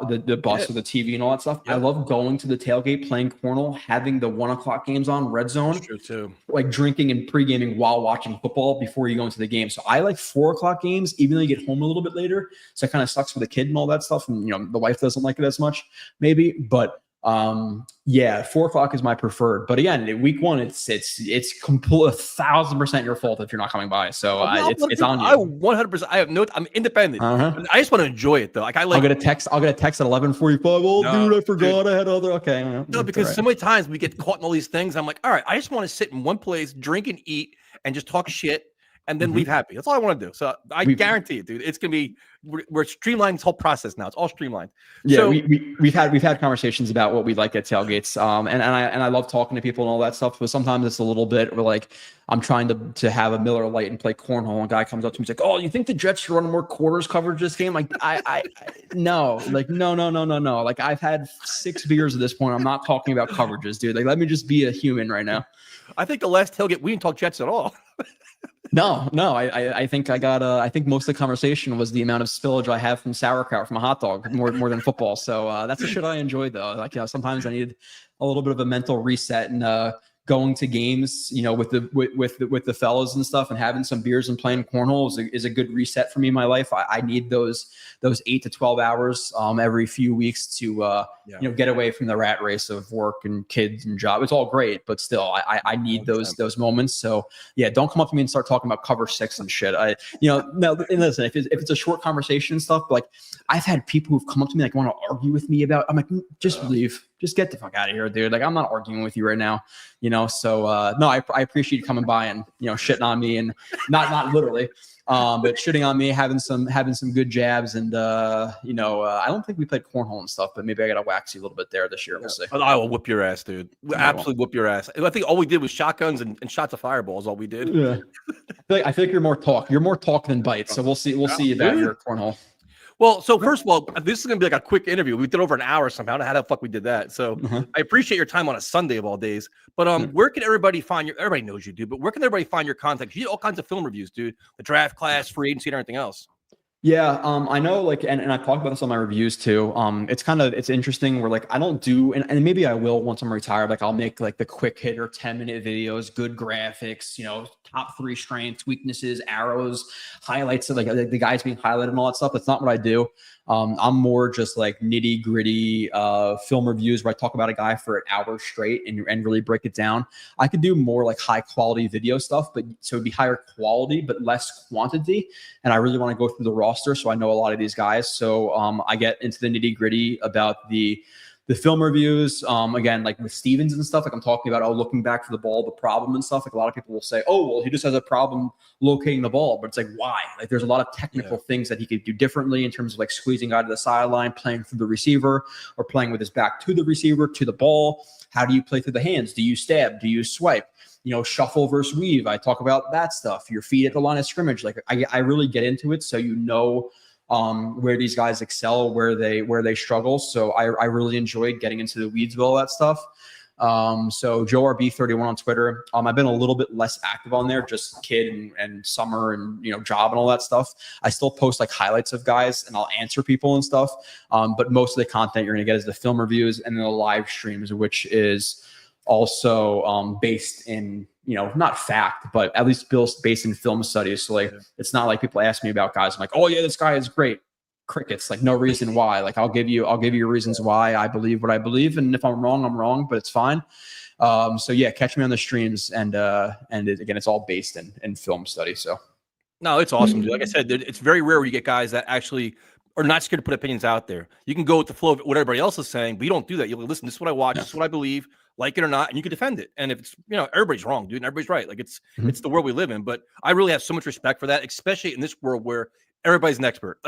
with the TV and all that stuff. I love going to the tailgate, playing cornhole, having the 1 o'clock games on Red Zone. That's true too. Like drinking and pre-gaming while watching football before you go into the game. So I like 4 o'clock games, even though you get home a little bit later. So it kind of sucks for the kid and all that stuff. And the wife doesn't like it as much, maybe. But 4 o'clock is my preferred. But again, week 1, it's complete 1,000% your fault if you're not coming by. So it's on you. I 100%. I have I'm independent. I just want to enjoy it though. Like I'll get a text at 11:45. Oh, dude, I forgot I had other. Okay. No, because so many times we get caught in all these things. I'm like, all right, I just want to sit in one place, drink and eat, and just talk shit. And then leave happy. That's all I want to do. So I guarantee it, dude. It's gonna be we're streamlining this whole process now. It's all streamlined. Yeah, so, we've had conversations about what we like at tailgates. And I love talking to people and all that stuff. But sometimes it's a little bit like I'm trying to have a Miller Lite and play cornhole. And a guy comes up to me, he's like, "Oh, you think the Jets should run more quarters coverage this game?" Like no, no. Like I've had 6 beers at this point. I'm not talking about coverages, dude. Like let me just be a human right now. I think the last tailgate we didn't talk Jets at all. No. I think I think most of the conversation was the amount of spillage I have from sauerkraut from a hot dog more than football. So that's the shit I enjoy though. Like sometimes I need a little bit of a mental reset and going to games, with the fellas and stuff and having some beers and playing cornhole is a good reset for me in my life. I need those 8 to 12 hours every few weeks to get away from the rat race of work and kids and job. It's all great, but still I need those moments. So yeah, don't come up to me and start talking about cover 6 and shit. No, and listen, if it's a short conversation and stuff, like I've had people who've come up to me like want to argue with me about, I'm like, just leave. Just get the fuck out of here, dude. Like I'm not arguing with you right now, So no, I appreciate you coming by and shitting on me and not literally, but shitting on me, having some good jabs and I don't think we played cornhole and stuff, but maybe I got to wax you a little bit there this year. We'll see. I will whip your ass, dude. Absolutely whoop your ass. I think all we did was shotguns and shots of fireballs. All we did. Yeah. I feel like you're more talk. You're more talk than bite. So we'll see about your cornhole. Well, so first of all, this is going to be like a quick interview. We did over an hour somehow. I don't know how the fuck we did that. So I appreciate your time on a Sunday of all days. But where can everybody find everybody knows you, dude, but where can everybody find your content? You do all kinds of film reviews, dude. The draft class, free agency, and everything else. Yeah, I know, like, and I've talked about this on my reviews too. It's interesting where like I don't do, and maybe I will once I'm retired. Like I'll make like the quick hitter 10-minute videos, good graphics, top 3 strengths, weaknesses, arrows, highlights of like the guys being highlighted and all that stuff. That's not what I do. I'm more just like nitty gritty film reviews where I talk about a guy for an hour straight and really break it down. I could do more like high quality video stuff, but so it'd be higher quality, but less quantity. And I really want to go through the roster. So I know a lot of these guys. So I get into the nitty gritty about the film reviews, again, like with Stevens and stuff, like I'm talking about, looking back for the ball, the problem and stuff. Like a lot of people will say, oh, well, he just has a problem locating the ball. But it's like, why? Like there's a lot of technical things that he could do differently in terms of like squeezing out of the sideline, playing through the receiver, or playing with his back to the receiver, to the ball. How do you play through the hands? Do you stab? Do you swipe? Shuffle versus weave. I talk about that stuff. Your feet at the line of scrimmage. Like I really get into it. So where these guys excel, where they struggle. So I really enjoyed getting into the weeds with all that stuff. So Joe RB31 on Twitter. I've been a little bit less active on there, just kid and summer and job and all that stuff. I still post like highlights of guys and I'll answer people and stuff. But most of the content you're gonna get is the film reviews and then the live streams, which is also based in not fact, but at least based in film studies. So like, it's not like people ask me about guys. I'm like, oh yeah, this guy is great. Crickets, like no reason why. Like I'll give you reasons why I believe what I believe. And if I'm wrong, but it's fine. So yeah, catch me on the streams and again, it's all based in film study. So no, it's awesome, dude. Like I said, it's very rare where you get guys that actually are not scared to put opinions out there. You can go with the flow of what everybody else is saying, but you don't do that. You listen, this is what I watch, this is what I believe. like it or not, and you can defend it. And if it's, everybody's wrong, dude, and everybody's right. Like it's the world we live in. But I really have so much respect for that, especially in this world where everybody's an expert.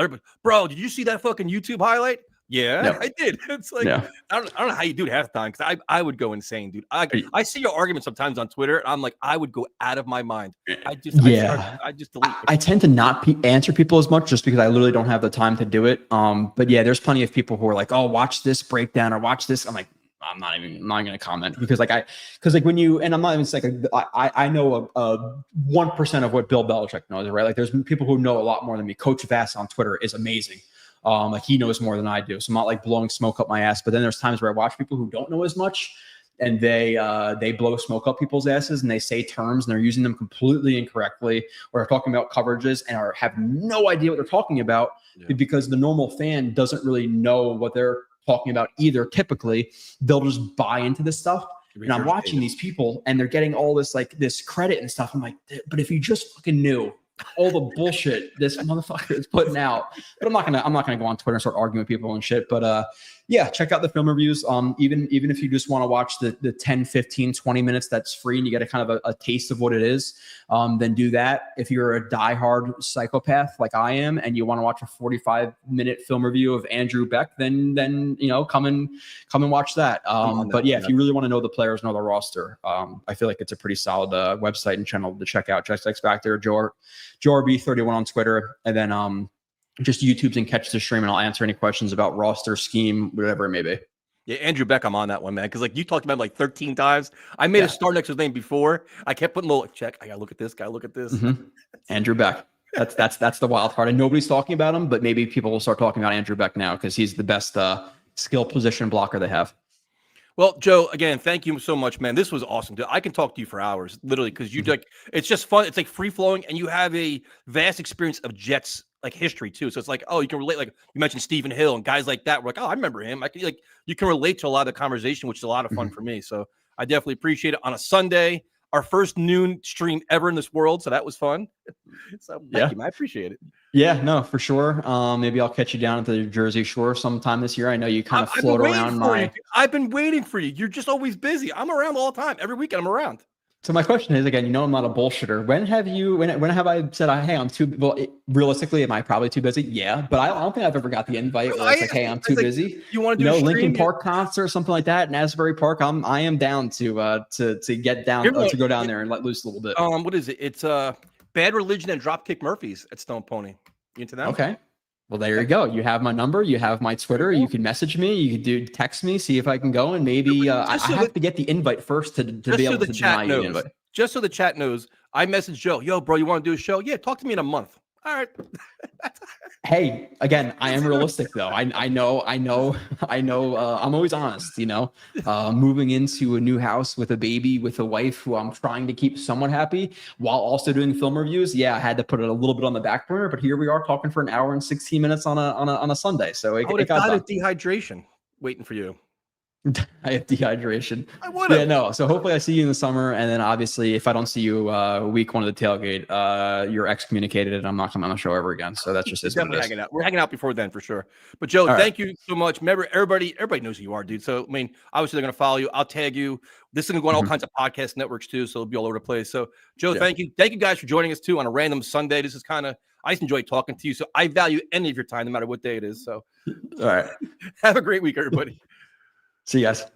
Bro, did you see that fucking YouTube highlight? Yeah, I did. It's like I don't know how you do it half the time, because I would go insane, dude. I see your arguments sometimes on Twitter, and I'm like, I would go out of my mind. I just delete. I tend to not answer people as much just because I literally don't have the time to do it. But yeah, there's plenty of people who are like, oh, watch this breakdown or watch this. I'm like, I'm not going to comment, because when you, and I'm not even saying I know 1% of what Bill Belichick knows, right? Like there's people who know a lot more than me. Coach Vass on Twitter is amazing. Like he knows more than I do. So I'm not like blowing smoke up my ass, but then there's times where I watch people who don't know as much, and they blow smoke up people's asses, and they say terms and they're using them completely incorrectly, or are talking about coverages and have no idea what they're talking about, because the normal fan doesn't really know what they're talking about either. Typically they'll just buy into this stuff. And I'm watching these people and they're getting all this credit and stuff. I'm like, but if you just fucking knew all the bullshit this motherfucker is putting out. But I'm not gonna go on Twitter and start arguing with people and shit. But yeah, check out the film reviews. Even if you just want to watch the 10, 15, 20 minutes that's free and you get a kind of a taste of what it is, then do that. If you're a diehard psychopath like I am and you want to watch a 45-minute film review of Andrew Beck, then come and watch that. But yeah, if you really want to know the players, know the roster, I feel like it's a pretty solid website and channel to check out. JetsXFactor, JoRB31 on Twitter, and then just YouTube's and catch the stream, and I'll answer any questions about roster, scheme, whatever it may be. Yeah, Andrew Beck, I'm on that one, man, because like you talked about him like 13 times. I made a star next to his name before. I kept putting a little check. I gotta look at this. Gotta look at this. Andrew Beck. That's the wild card, and nobody's talking about him, but maybe people will start talking about Andrew Beck now because he's the best skill position blocker they have. Well, Joe, again, thank you so much, man. This was awesome, dude. I can talk to you for hours, literally, because you like it's just fun. It's like free flowing, and you have a vast experience of Jets like history too. So it's like, oh, you can relate. Like you mentioned Stephen Hill and guys like that. We're like, oh, I remember him. You can relate to a lot of the conversation, which is a lot of fun for me. So I definitely appreciate it on a Sunday, our first noon stream ever in this world. So that was fun. So thank you, man. I appreciate it. Yeah, no, for sure. Maybe I'll catch you down at the Jersey Shore sometime this year. I know you kind of float around I've been waiting for you. You're just always busy. I'm around all the time. Every weekend I'm around. So my question is, again, I'm not a bullshitter. When have I said, hey, I'm too, realistically, am I probably too busy? Yeah, but I don't think I've ever got the invite where it's like, hey, I'm too busy. You want to do Lincoln Park concert or something like that in Asbury Park? I am down to get down, to go down there and let loose a little bit. What is it? It's Bad Religion and Dropkick Murphys at Stone Pony. You into that? Okay. Well, there you go. You have my number. You have my Twitter. You can message me. You can text me, see if I can go, and maybe I have to get the invite first to be able to deny you the invite. Just so the chat knows, I messaged Joe. Yo, bro, you want to do a show? Yeah, talk to me in a month. All right. Hey, again, I am realistic though. I know. I'm always honest. Moving into a new house with a baby, with a wife who I'm trying to keep somewhat happy while also doing film reviews. Yeah, I had to put it a little bit on the back burner, but here we are talking for an hour and 16 minutes on a Sunday. So it got done. Dehydration waiting for you. I have dehydration. I would have. Yeah, no. So hopefully I see you in the summer, and then obviously if I don't see you week one of the tailgate, you're excommunicated, and I'm not coming on the show ever again. So that's just definitely hanging out. We're hanging out before then for sure. But Joe, thank you so much. Remember, everybody knows who you are, dude. So I mean, obviously they're gonna follow you. I'll tag you. This is gonna go on all kinds of podcast networks too, so it'll be all over the place. So Joe, thank you guys for joining us too on a random Sunday. This is I just enjoy talking to you. So I value any of your time, no matter what day it is. So all right, have a great week, everybody. See you guys.